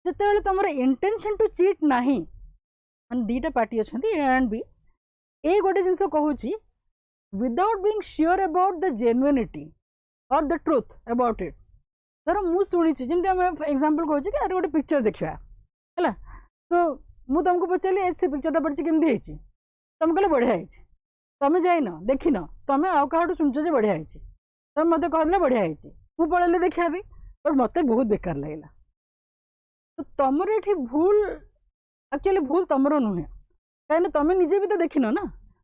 जते बेले तमर इंटेंशन टू चीट नाही मन दीटा पार्टी अछंती ए एंड बी ए गोटे जिनस कहूँ without being sure about the genuinity और द ट्रुथ अबाउट इट। धर मु शुणी जमी आम एग्जांपल कहूँ कि अरे गोटे पिक्चर देखा है तो मु तुमको पचारि से पिक्चरटा पड़ी केमती है तुम कहले बढ़िया है तुम जाइन देखिन तुम आउ क्या शुणुच बढ़िया है तुम मत कहले बढ़िया है मुझे पढ़ेली देखा भी बट मत बहुत बेकार लगे। तो तुमर ये भूल एक्चुअली भूल तुमर नुहे कहीं तुम निजे भी तो देखिन ना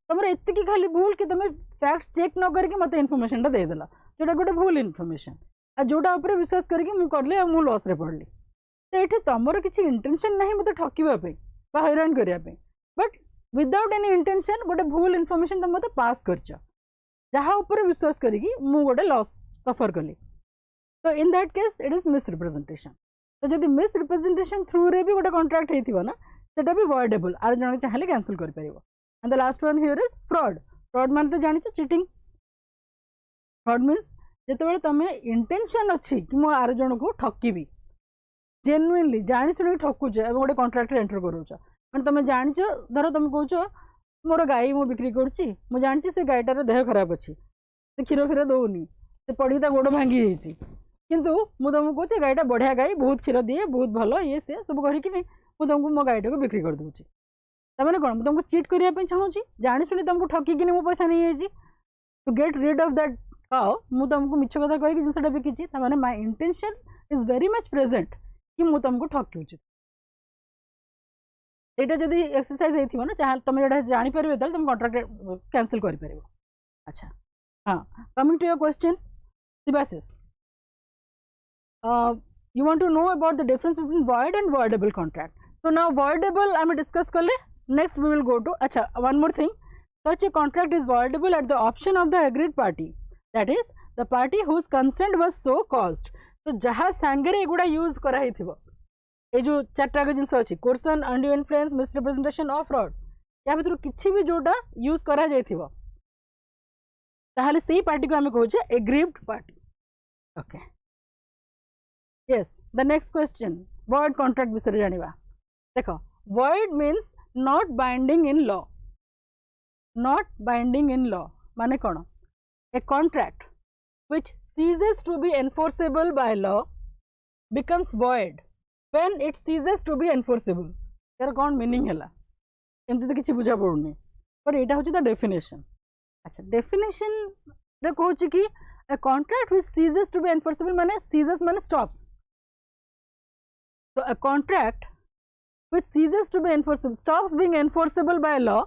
तुम एति खाली भूल कि तुम फैक्ट्स चेक न करके मत इनफॉरमेशन टा देदेल जोटा गोटे भूल इनफॉरमेशन आ जोटा ऊपर विश्वास करके मुझे करली आ लॉस रे पड़ली तो ये तुमर किसी इंटेंशन नहीं मत ठकवाई हैरान करने बट विदाउट एनी इंटेंशन गोटे भूल इनफॉरमेशन तुम मत पास कर जहाँ उपर विश्वास करी गोटे लॉस सफर कली तो in that case it is misrepresentation तो जब मिसरिप्रेजेंटेशन थ्रू रे भी गोटे कॉन्ट्रैक्ट होता ना सेटा भी वॉइडेबल आर जन चाहिए कैंसल कर पारिबो and the last one here is fraud fraud मान तो जानी चीटिंग फ्रॉड मीन्स जिते तुम इंटेंशन अच्छी कि मु आर जन को ठकबी जेन्युइनली जानी शुणी ठकुच गोटे कॉन्ट्रैक्ट एंटर करोच मैं तुम जान धर तुम कौच मोर गाई मु बिक्री करुँच जानी से गाईटार देह खराब अच्छी से क्षीर फीर दौनी से पड़ी गोड़ भांगी जाइए किंतु मु तुमको कहूँ गाईटा बढ़िया गाई बहुत क्षीर दिए बहुत भल ये सी सब करके मुझे तुमको मो गाईटा को बिक्री कर दूसरी तमें कौन तुमको चीट करने चाहूँगी जानी शुणी तुमको ठकिकी मो पैसा नहीं जाइए to get rid of that काउ मु तुमको मिछ कथा कही जिनसा बिकी मैंने my intention is very much present कि मु तुमको ठकुची यहाँ जब एक्सरसाइज होती ना चाहे तुम जो जापर तुम कॉन्ट्रैक्ट कैंसिल कर पार अच्छा हाँ coming to your question Sibasis, you want to know about the difference between void and voidable contract. So now voidable I am discuss कर ले. Next we will go to अच्छा one more thing. Such a contract is voidable at the option of the agreed party. That is the party whose consent was so caused. तो जहाँ सांगरे एगुड़ा use करा ही थिबो ये जो चार्टा के जिनस अछि कोर्सन undue influence misrepresentation of fraud या भीतर किछि भी जोटा यूज करा जाय थिबो ताहले सेही पार्टी को हमें कहूचे aggrieved party. Okay yes the next question void contract विषय जानिबा. देखो void means not binding in law. not binding in law माने कोन a contract which ceases to be enforceable by law becomes void when it ceases to be enforceable. यार कौन meaning है एमती तो किसी बुझा पड़ूनी पर यहाँ हूँ डेफिनेशन. अच्छा डेफिनेशन रे कहूँ कि a contract which ceases to be enforceable माने ceases माने stops. So a contract which ceases to be enforceable stops being enforceable by law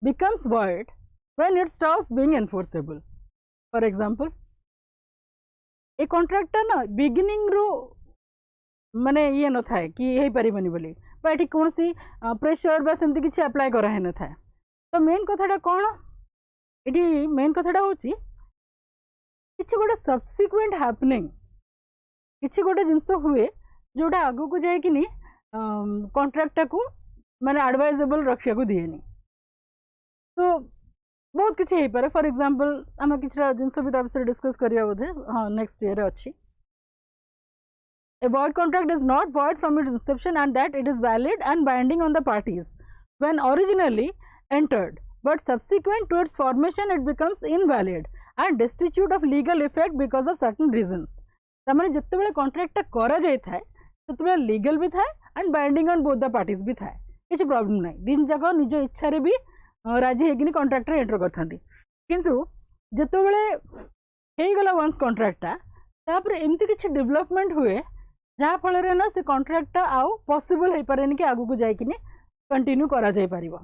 becomes void when it stops being enforceable. For example a contract ना beginning रू माने ये न था कि हो पारिबनी बोली ये कौन सी प्रेशर बा सेमती किसी अप्लाई कराई न था. तो मेन कथाटा कौन ये मेन कथाटा हूँ किसी गोटे सब्सिक्वेंट हैपनिंग किसी गोटे जिनस हुए जोटा आगू को जाए कि कॉन्ट्रैक्टा को माने एडवाइजेबल रखा को दिएनी. तो बहुत किसी हो पारे. फॉर एग्जांपल आम कि जिनस भी विषय डिस्कस करिया बोधे हाँ नेक्स्ट ईयर अच्छी. A void contract is not void from its inception and that it is valid and binding on the parties when originally entered, but subsequent to its formation it becomes invalid and destitute of legal effect because of certain reasons. तमाने जिते बड़े contract करा जाए था से legal भी था and binding on both the parties भी था किसी प्रॉब्लम ना. दिन जाक निज इच्छा रे भी राजी होगी कॉन्ट्रैक्ट एंटर करते किंतु जिते बड़े गला वंस कॉन्ट्रैक्टा तापर एमती किसी डेवलपमेंट हुए जहाँ फल ना से कॉन्ट्रैक्ट आउ पॉसिबल हो पारे कि आगू को जाकि कंटिन्यू करा जाय परिबो.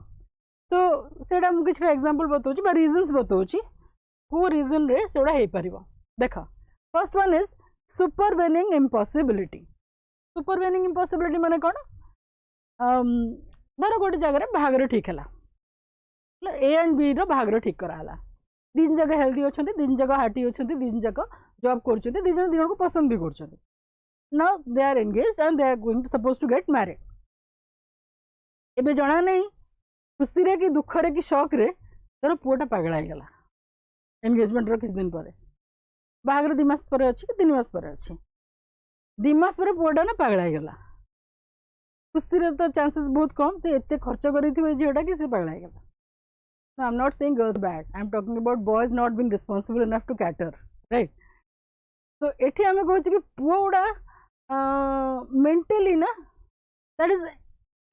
तो सेटा मु किछि एग्जांपल बताउछि बा रीजंस बताउछि को रीजन रे सेडा हो पारिबो. देखो first one is supervening impossibility. Supervening impossibility माने कोन धर गोटे जगह बाहागर ठीक है ए एंड बी रो बाहागर ठीक कराला. दिन जगह हेल्दी अच्छा दिन जगह हार्टी अच्छा दिन जगह जॉब कर दिन को पसंद भी कर. Now they are engaged and they are going to supposed to get married. एबे जना नहीं खुशी रे कि दुख रे कि शौक रे तोर पुआटा पागल हो गला एंगेजमेंट रो किस दिन पर बाहागर 2 मास पर अछि कि 3 मास पर अछि 2 मास पर पुआटा ना पागल हो गला. खुशी रे तो चांसेस बहुत कम तो एते खर्च करिथिबे झियोटा कि से पागल हो गला. No, I am not saying girls bad. I am talking about boys not being responsible enough to cater, right? So एठी हमें कहू कि पुआ मेंटली ना that is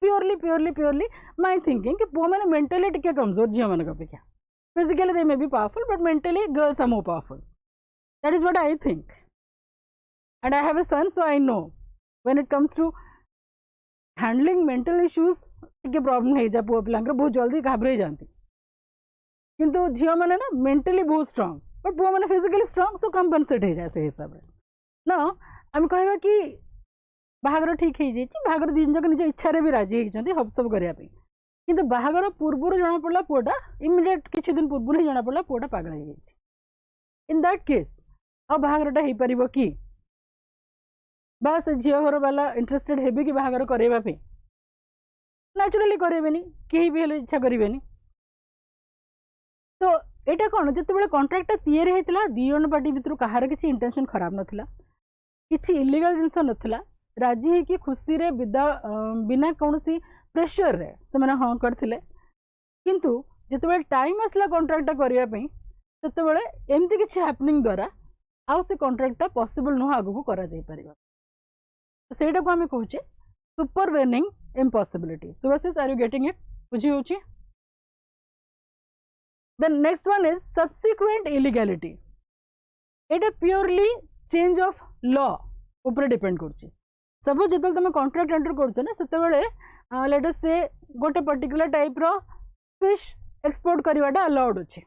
purely my thinking कि पुआ मैंने मेंटली टिके कमजोर झील मान अपेक्षा physically they may be powerful but mentally girls are more powerful. That is what I think and I have a son so I know when it comes to handling mental issues टिके problem हो जाए पुआ पिला बहुत जल्दी घाबरे जाती किंतु झील मैंने ना मेंटली बहुत स्ट्रांग बट पुआ मैंने फिजिकली स्ट्रांग सो कंपनसेट हो जाए से हिसाब से ना आम कह कि बाहागर ठीक हो जाए बाहागर दिन जक निज इच्छा भी राजी होती हब सब करने किंतु बाहागर पूर्व जना पड़ा पुआटा इमिडिएट किसी दिन पूर्व ही जना पड़ा पुआटा पागल हो जाए इन दैट केस आ बाहागरटा हो पार कि बास झील घर वाला इंटरेस्टेड हे कि बाहागर करवाई नेचुराली करेनि कहीं भी हेल्ले इच्छा करेनि तो यहाँ कौन जो कंट्राक्ट तैयारी होता दी जन पार्टी भितर कहार किसी इंटेंशन खराब नाला किसी इलीगल जिनस नाला राजी होगी खुशी रे बिना कौन प्रेशर रे से मैंने हाँ करते किंतु जिते टाइम आसला कंट्राक्ट करने से एमती किसी हैपनिंग द्वारा आउ से कंट्राक्ट पॉसिबल नुह आगू करा को आम कहे supervening impossibility Subhasis are you getting it बुझी होची The next one is subsequent illegality. It is purely change of law ऊपर डिपेंड करछि सपोज जतल तुम कॉन्ट्रैक्ट एंटर करछ ना सेते बेले लेट अस से गोटे पर्टिकुलर टाइप रो फिश एक्सपोर्ट करवाटा अलाउड अछि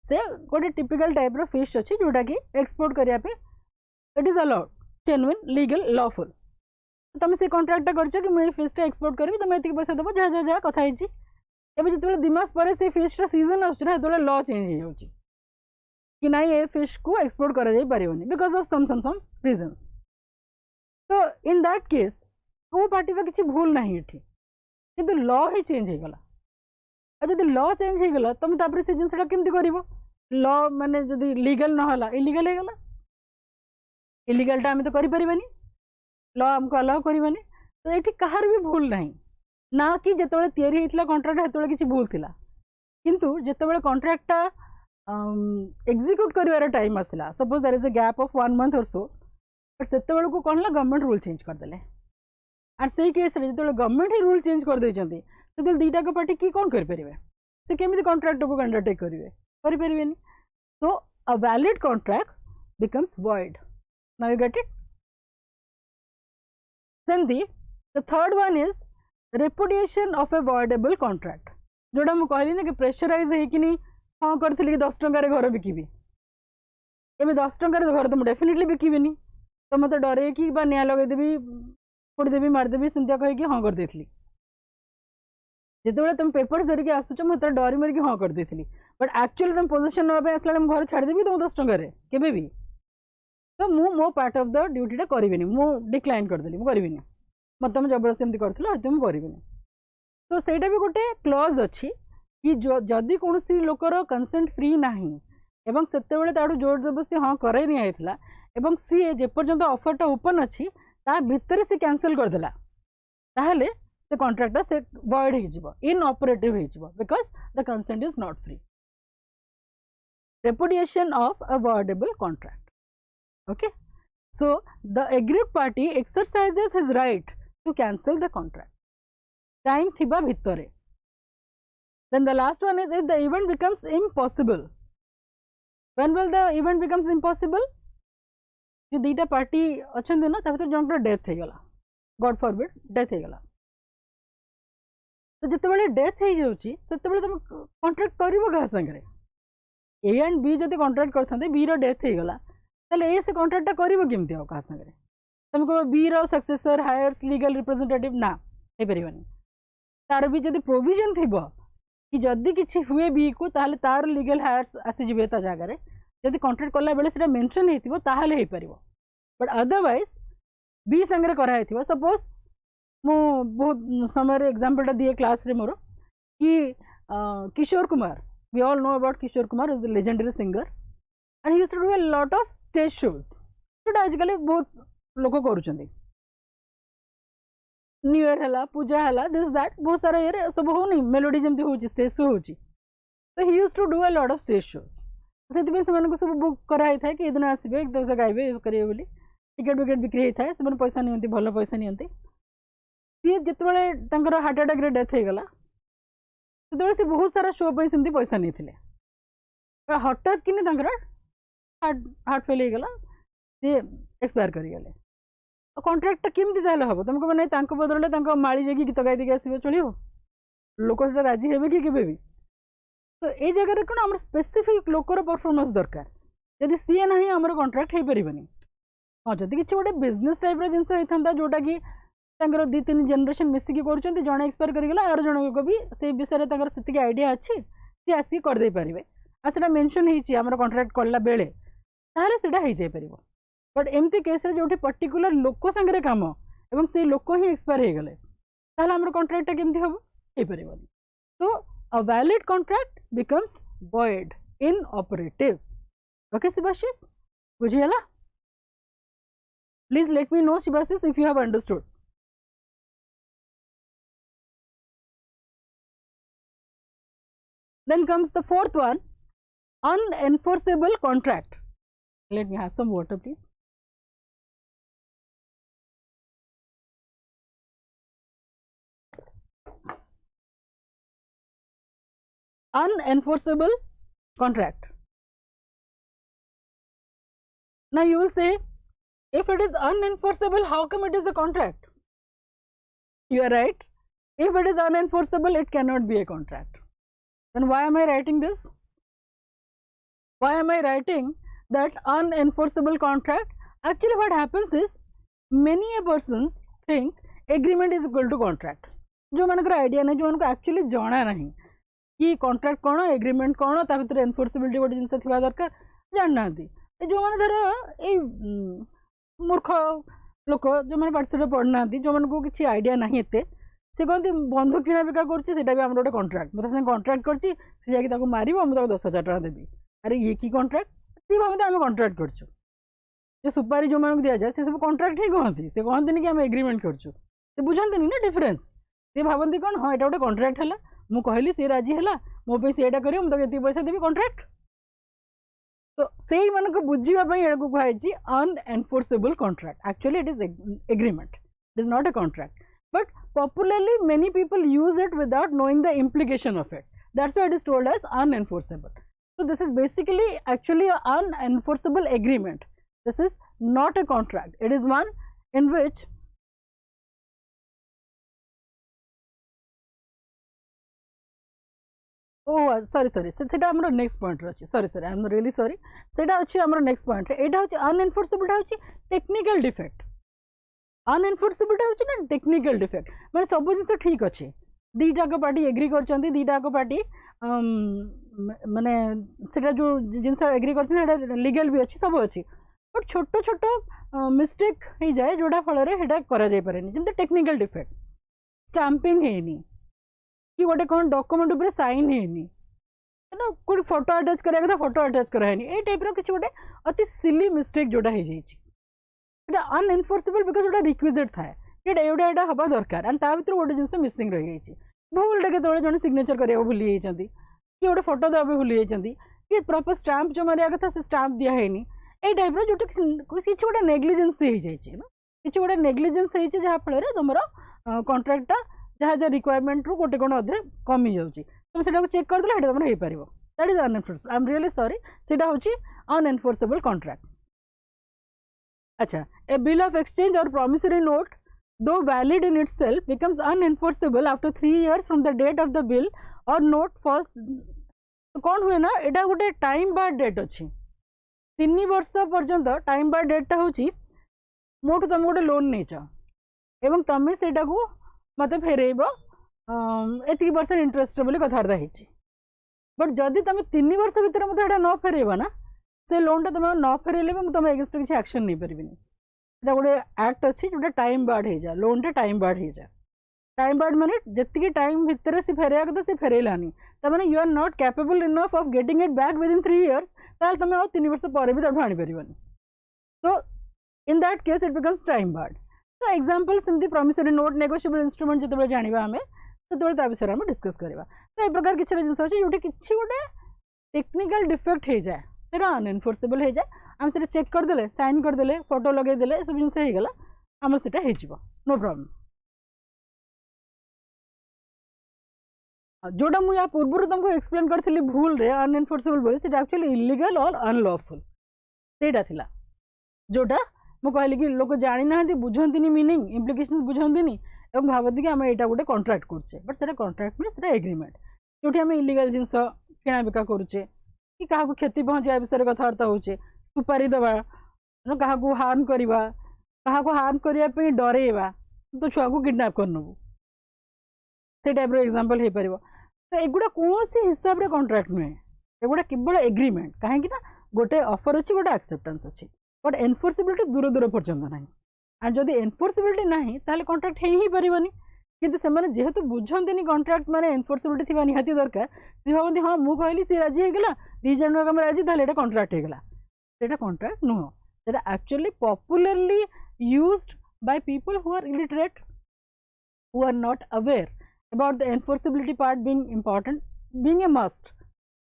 से गोटे टिपिकल टाइप रो फिश अछि जोटा कि एक्सपोर्ट करिया पे it is allowed genuine legal lawful तुम से कॉन्ट्रैक्ट करछ कि मैं फिश टा एक्सपोर्ट करबी तुम एतिक पैसा देबो जा जा जा कथा हिची एवं जो दिमास पर से फिश सीजन आसना जो लॉ चेंज हो कि ना ये फिश को एक्सपोर्ट करा जाई परिवनी बिकॉज ऑफ सम रीजंस तो इन दैट केस वो पार्टी का किसी भूल नहीं ये किंतु लॉ ही चेंज हो गला और जब लॉ चेंज हो गला तुम तापर से जिनसा केमती कर लॉ माने जदि लीगल ना इलीगल हो गला इलीगलटा आम तो करें लॉ आमको अलाउ करवानी तो ये कहार भी भूल नहीं ना कि जिते तैयारी होता कंट्राक्ट जो किसी भूल थिला किंतु जिते कंट्राक्टा एग्जीक्यूट कर टाइम आसला suppose there is a gap of 1 month or so but से को कौन ना गवर्नमेंट रूल चेंज करदे आर से केस जो गवर्नमेंट ही रूल चेंज कर देते तो दीटा पार्टी की कौन करें से केमी कंट्राक्ट को अंडरटेक करेंगे तो a valid contracts becomes void now you get it सेमती the third one is repudiation of a voidable contract जोड़ा मुझे कहली ना कि प्रेशराइज होनी हाँ करी कि 10 टंकार घर बिकिबी एवं 10 टंकार घर तो मुझे डेफिनेटली बिकिबिनी तो मत डरे कि निआ लगेदेवी पोड़देवी मारिदेवी सेमती कहीकि हाँ करदे जिते तुम पेपर्स धरिकी आसुच मुझे डरी मरिकी हाँ करदे बट एक्चुअली तुम पोजिशन नापे आसला मैं घर छाड़देवी तुम 10 टंकार केबे भी तो मो पार्ट ऑफ द ड्यूटीटा करी मु डिक्लाइन करदेली मुझे मत तुम जबरदस्ती एमती कर तो सहीटा भी गोटे क्लॉज अच्छी कि जदि कौन लोकर कंसेंट फ्री नाही एवं सेते ताड़ू जोर जबरदस्ती हाँ कराई निया एवं सी जेपर्यंत ऑफरटा ओपन अच्छी ता भितर से कैंसल करदेला ताहले से कॉन्ट्रैक्ट से वॉइड हो इनऑपरेटिव हो because the consent is not free repudiation of a voidable contract okay so the aggrieved party exercises his right to cancel the contract time thiba bhittare then the last one is if the event becomes impossible when will the event becomes impossible जो दीटा party अच्छा ना तापर जनकर death हो गला God forbid death हो गला तो जिते डेथ हो जाउची सेते तुम कॉन्ट्रैक्ट करिवो का संगे ए एंड बी जदि कॉन्ट्रैक्ट करथांते बी रो डेथ हो गला ए से कॉन्ट्रैक्ट करिवो केमती हो का संगे तुम कह बी रो सक्सेसर हायर्स लीगल रिप्रेजेंटेटिव ना हे परिवनी तार भी जदि प्रोविजन थिबो कि जदि किछि हुए बी को ताहले तार लीगल हायर्स आसी जिवे ता जगह रे जदि कॉन्ट्रैक्ट करला बेले सेटा मेंशन हेतिबो ताहले हे परिवो बट अदरवाइज बी संगे करा हेतिबो सपोज मु बहुत समय एग्जांपल दिए क्लास रे मोर कि Kishore Kumar we all know about Kishore Kumar is the legendary singer and he used to do a lot of stage shows तो आजकल बहुत लोग करुँच न्यू ईयर है पूजा है दिस दैट बहुत सारा ये सब होनी मेलोडी जमी हो स्टेज शो हो तो he use to do a lot of stage shows से सब बुक कराई था कि दिन आसबे एक दफा गाइबे करेंगे बोली टिकेट विकेट बिक्री होता है से पैसा नियंती भल पैसा नियंती सी जिते हार्ट अटैक डेथ हो गला से बहुत सारा शो पर सेमती पैसा नहीं हठात कि हार्ट फेल हो गला सी एक्सपायर करीगले कंट्राक्ट केमती ताले हम तुमको मैंने बदले माड़ी जाकि गीत गाई देके आसो चलो लोक से राजी हे कि केबे भी तो ये जगह कौन आम स्पेसिफिक लोकर परफॉर्मेंस दरकार जदि सी ना आम कंट्राक्ट हो पारनि हाँ जब किसी गोटे बिजनेस टाइप जिनस होता जोटा कि दी तीन जेनरेशन मिसिकी कर जड़े एक्सपायर करगला आर जन को भी से विषय से आइडिया अच्छी सी आसिक करदे पारे आटा मेनसन होमर कंट्राक्ट कला बेले ताहले सेटा हो जाए पार बट एमती केस जो पर्टिकुलर लोक सांगे कम और से लोक ही एक्सपायर हो गले ताहले आमर कंट्राक्ट केमती हम हो पार तो a valid contract becomes void inoperative okay शिवाशीष बुझीगला प्लीज लेट मी नो शिवाशीष if you have understood then comes the fourth one unenforceable contract let me have some water please unenforceable contract now you will say if it is unenforceable how come it is a contract you are right if it is unenforceable it cannot be a contract then why am I writing this why am I writing that unenforceable contract actually what happens is many a persons think agreement is equal to contract जो मानकर idea नहीं जो मानको actually जाना नहीं कि contract कौन agreement कौन ता भीतर एनफोर्सेबिलिटी गोटे जिनस थी दरकार जानना जो मैंने धर ये मूर्ख लोक जो मैंने पाठशाला पढ़ना जो मानको किसी आइडिया नहीं एते से कहते बंधुक किଣା बिका करा भी आम गोटे कंट्राक्ट मतलब से कंट्राक्ट कर मार मुझे 10,000 टका देवी अरे ये की कंट्राक्ट सी भावते आम कंट्राक्ट कर सुपारी जो मानक दि जाए से सब कंट्राक्ट ही कहती से कहते कि आम एग्रीमेंट कर बुझाते ना डिफरेन्स सी भावती कौन हाँ यहाँ गोटे कंट्राक्ट है मु कहली सी राजी है मो पे सी कर मुझे पैसा देवी कंट्राक्ट तो से मानक बुझापी को कहुई unenforceable contract actually it is agreement it is not a contract but popularly many people use it without knowing the implication of it that's why it is told as unenforceable so this is basically actually an unenforceable agreement this is not a contract it is one in which oh sorry सेटा हमर next point अछि sorry I am really sorry सेटा अछि हमर next point एटा अछि unenforceable अछि technical defect अनएनफोर्सेबल होची ना टेक्निकल डिफेक्ट माने सब जिस ठीक अच्छे दीटाक पार्टी एग्री कर दीटाक पार्टी माने सेटा जो जिनस एग्री कर लीगल भी अच्छी सब अच्छी बट छोट छोट मिस्टेक हो जाए जोड़ा फल करा जाय पारे जमते टेक्निकल डिफेक्ट स्टाम्पिंग हेनी कि गोटे कौन डॉक्यूमेंट ऊपर साइन हेनी कोई फोटो अटैच करा था फोटो अटैच करानी ए टाइप रो किछि गोटे अति सिली मिस्टेक जोड़ा हो जाइछि अनएनफोर्सेबल बिकज गोटे रिक्विजिट थाए एटा हवा दरकार एंड ता भीतर गोटे जिनस मिसिंग रही जाइए भूलटे के जन सिग्नेचर करने भूली जाती कि गोटे फोटो देवा भी भूली जाती कि प्रॉपर स्टाम्प जो मारिया कथा से स्टाम्प दिखाई ये टाइप रो जो किसी गोटे नेग्लिजेंसी हो जाए किसी गोटे नेग्लिजेंस हो जहाँफल तुम कंट्राक्टा जहाँ जहाँ रिक्वायरमेंट रू गोटे कौन अधे कमी जाऊँगी तुम से चेक करदे तुम हो पार that is unenforceable I am really sorry सेटा होची अनएनफोर्सेबल कंट्राक्ट अच्छा a bill of exchange or promissory note though valid in itself becomes unenforceable after 3 years from the date of the bill or note falls तो कौन हुए ना एटा गोटे time बार date अच्छी 3 वर्ष पर्यंत टाइम बार डेटा हूँ मोटू तुम गोटे लोन नहीं एवं तुम्हें सेटा को मत फेरब एति परसेंट इंटरेस्ट बोली कथबार्ता होती बट जदि तुम 3 वर्ष भितर मत न फेरब ना से लोन टा तुम न फेरले भी तुम एगेंस्ट किसी एक्शन नहीं पारि गोटे एक्ट अच्छी जो टाइम बार्ड हो जाए लोन टा टाइम बार्ड हो जाए टाइम बार्ड माने जितकी टाइम भितर से फेरवा कथा से फेरैलानी तमाने you are not capable enough of getting it back within 3 years ताल तुम आ 3 वर्ष पर भी तब आनी पारिबनी तो in that case it becomes time barred तो एग्जांपल सिमती प्रॉमिसरी नोट नेगोशिएबल इंस्ट्रूमेंट जतबे जानिबा हमें ततबे ता विषय में डिस्कस करबा तो ए प्रकार किछि जिंस अछि जोटे किछि गोटे टेक्निकल डिफेक्ट हो जाए सेटा अनएनफोर्सेबल हो जाए आम से चेक करदे साइन करदे फोटो लगेदे सब जिन होगला आम से नो प्रॉब्लम जोटा मुझे पूर्व तुमको एक्सप्लेन करी भूल रे अनएनफोर्सेबल बोली एक्चुअली इलीगल और अनलॉफुल सेटा थिला जोटा मुझे कहली कि लोक जानी ना बुझंती मीनिंग इम्प्लिकेशंस बुझंती और भावती कि आम यहाँ गोटे कॉन्ट्रैक्ट करुचे बट से कॉन्ट्रैक्ट मीन से एग्रीमेंट जो आम इलीगल जिनस किना बिका करुचे कि क्या क्षति पहुँचा विषय कथबार्ता होचे सुपारी दवा क्या हार्म करवा क्या हार्म करने डरइवा तो छुआ को किडनैप करनबू से टाइप एग्जांपल हो पार तो एगुड़ा कौन सी हिसाब रे कॉन्ट्रैक्ट नुहे एगुड़ा केवल एग्रीमेंट कहीं गोटे ऑफर अच्छी गोटे एक्सेप्टेंस अच्छी बट एनफोर्सिबिलिटी दूर दूर पर्यंत ना एंड जदि एनफोर्सिबिलिटी ना ताले कॉन्ट्रैक्ट ही पारनी किंतु से जेहेतु बुझंती कॉन्ट्रैक्ट माने एनफोर्सिबिलिटी थी निहाती दरकार सी भावती हाँ मुझे कहली सी राजी होगा दी जन आम राजी ताले कॉन्ट्रैक्ट होगा से कॉन्ट्रैक्ट नुह से actually popularly used by people who are illiterate, who are not aware about the enforceability part being important, being a must.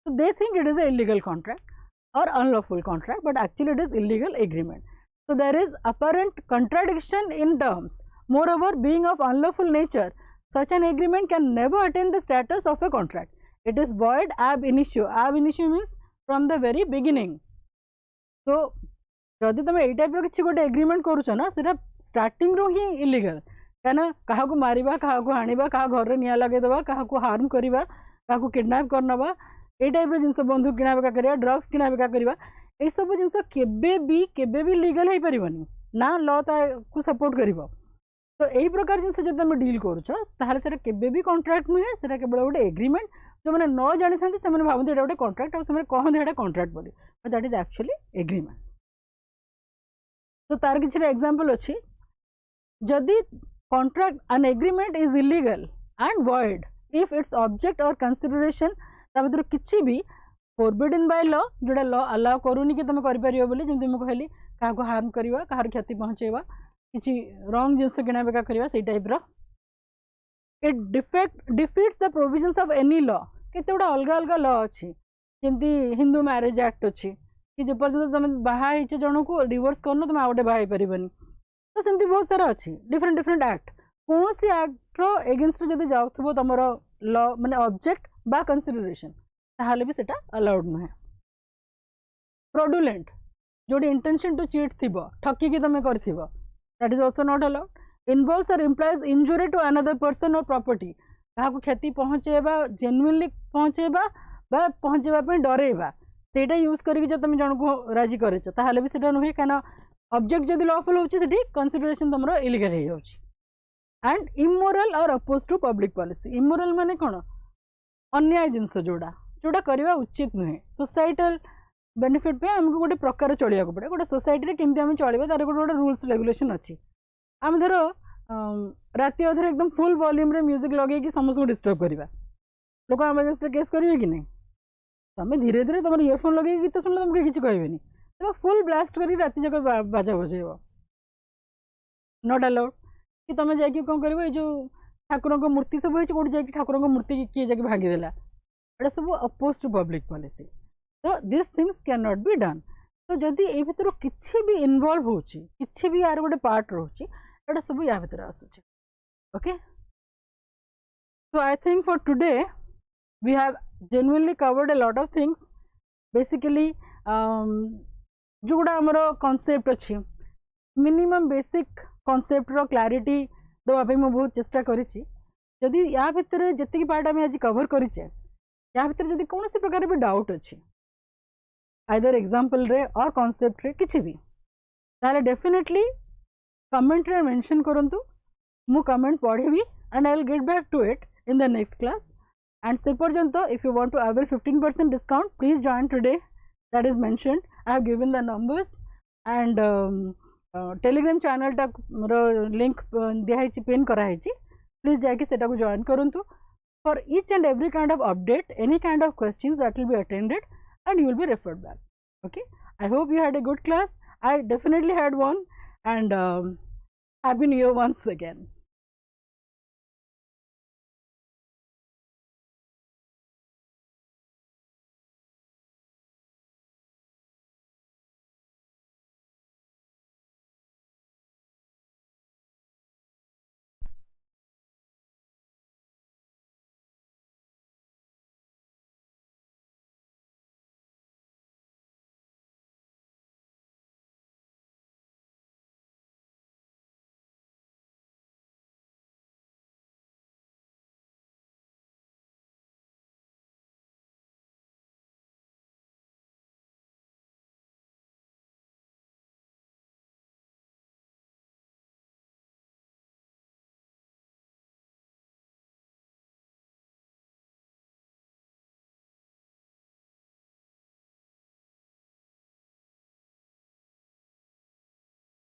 So they think it is a illegal contract or unlawful contract, but actually it is illegal agreement. So there is apparent contradiction in terms. Moreover, being of unlawful nature, such an agreement can never attain the status of a contract. It is void ab initio. Ab initio means from the very beginning. So जदि तुम यही type किसी गोटे agreement करुच ना से starting रू ही illegal कहीं क्या मारिबा क्या हाणिबा क्या घर निआ लगेदेवा क्या हार्म करवा क्या किडनैप करनवा ये टाइप जिनस बंधुक किना बिका करवा ड्रग्स किना बिका करवा ये सब जिनस केबे भी लीगल हो पारनी ना लॉ को सपोर्ट कर तो यही प्रकार जिनस जो तुम डील करुच ताहले केबे भी कॉन्ट्रैक्ट नुहे से केवल गोटे एग्रीमेंट जो मैंने न जानी था से भावती गोटे कॉन्ट्रैक्ट और कहते कॉन्ट्रैक्ट बोली but that is actually agreement तो तार किसी एग्जांपल अच्छी जदि contract N agreement is illegal and void if its object और कंसिडरेशन भर किसी भी फोरबिडन बाय लॉ जोड़ा लॉ अलाउ करूनी कि तुम कर जमी मुझे कहली क्या हार्म करवा क्या क्षति पहुँचेवा किसी रंग जिनस किना बिका करवा से type it defeats the provisions of any law केते गुड़ा अलग अलग लॉ अच्छी जमती हिंदू मैरिज एक्ट अच्छी कि जेपर्यंत तुम बाहर जन को डिवोर्स करन तुम आउटे बाहर पारबनी तो सेमती बहुत सारा अच्छी डिफरेंट डिफरेंट एक्ट कौन सी एक्टर एगेन्स्ट जब जाऊँ तुम लॉ माने ऑब्जेक्ट बा कंसिडरेशन ताहले भी सेटा अलाउड नुहे फ्रॉडुलेंट जोड़ी इंटेंशन टू चीट थी ठकिकी तुम कर that is also not allowed involves or implies injury to another person or property क्या क्षति पहुँचेबा जेन्युइनली पहुँचेबा बा पहुँचेबा डरइबा सेटा यूज करके जो तुम जन को राजी कर भी सेटा नुहे कहीं ऑब्जेक्ट जब लॉफुल होती कंसिडरेशन तुम इलीगल हो and immoral or oppose to public policy immoral माने कौन अन्याय जिनस जोड़ा जोड़ा करवा उचित नुहे सोसाइटल बेनिफिट पे आमको गोटे प्रकार चलिया पड़े गोटे सोसाइटी केमती आम चलवा तार गोटे गोटे रूल्स रेगुलेशन अच्छी आम धर राति अधर एकदम फुल वॉल्यूम रे म्यूजिक लगे समस्त डिस्टर्ब करवा लोक आम केस करेंगे कि नहीं तुम धीरे धीरे तुम इयरफोन लगे गीत शुणिले तुमको किसी कहबेनि तुम फुल ब्लास्ट कर राति जाक बाजा बजेब नॉट अलाउड कि तुम जाकि कौन कर जो ठाकुर मूर्ति सब होती कौट जा ठाकुर मूर्ति किए जाकि भांगीदेला एटा सब अपोज टू पब्लिक पॉलिसी तो this things can not be done तो जदि ए भीतर किसी भी इनवॉल्व होची किसी भी यार गोटे पार्ट रोची एटा सब या भीतर आसुची okay so I think for today we have genuinely covered a lot of things basically जो गुड़ा आमर कॉन्सेप्ट अच्छी मिनिमम बेसिक कॉन्सेप्ट रो क्लैरिटी देवाई मुझे बहुत चेष्टा करी जदि या भितर जी पार्ट आम आज कवर करें या भितर जदि कौन सी प्रकार भी डाउट अच्छी आइदर एग्जांपल रे और कॉन्सेप्ट रे किसी भी ताले डेफिनेटली कमेंट रे मेंशन करंतु मु कमेंट पढ़ी and I will get back to it in the next class and say पर्यंत if you want to avail 15% discount please join today that is mentioned I have given the numbers and telegram channel टा link दिखाई pin कराई please जाके सेटा को join करंतु for each and every kind of update any kind of questions that will be attended and you will be referred back okay I hope you had a good class I definitely had one and happy new year once again.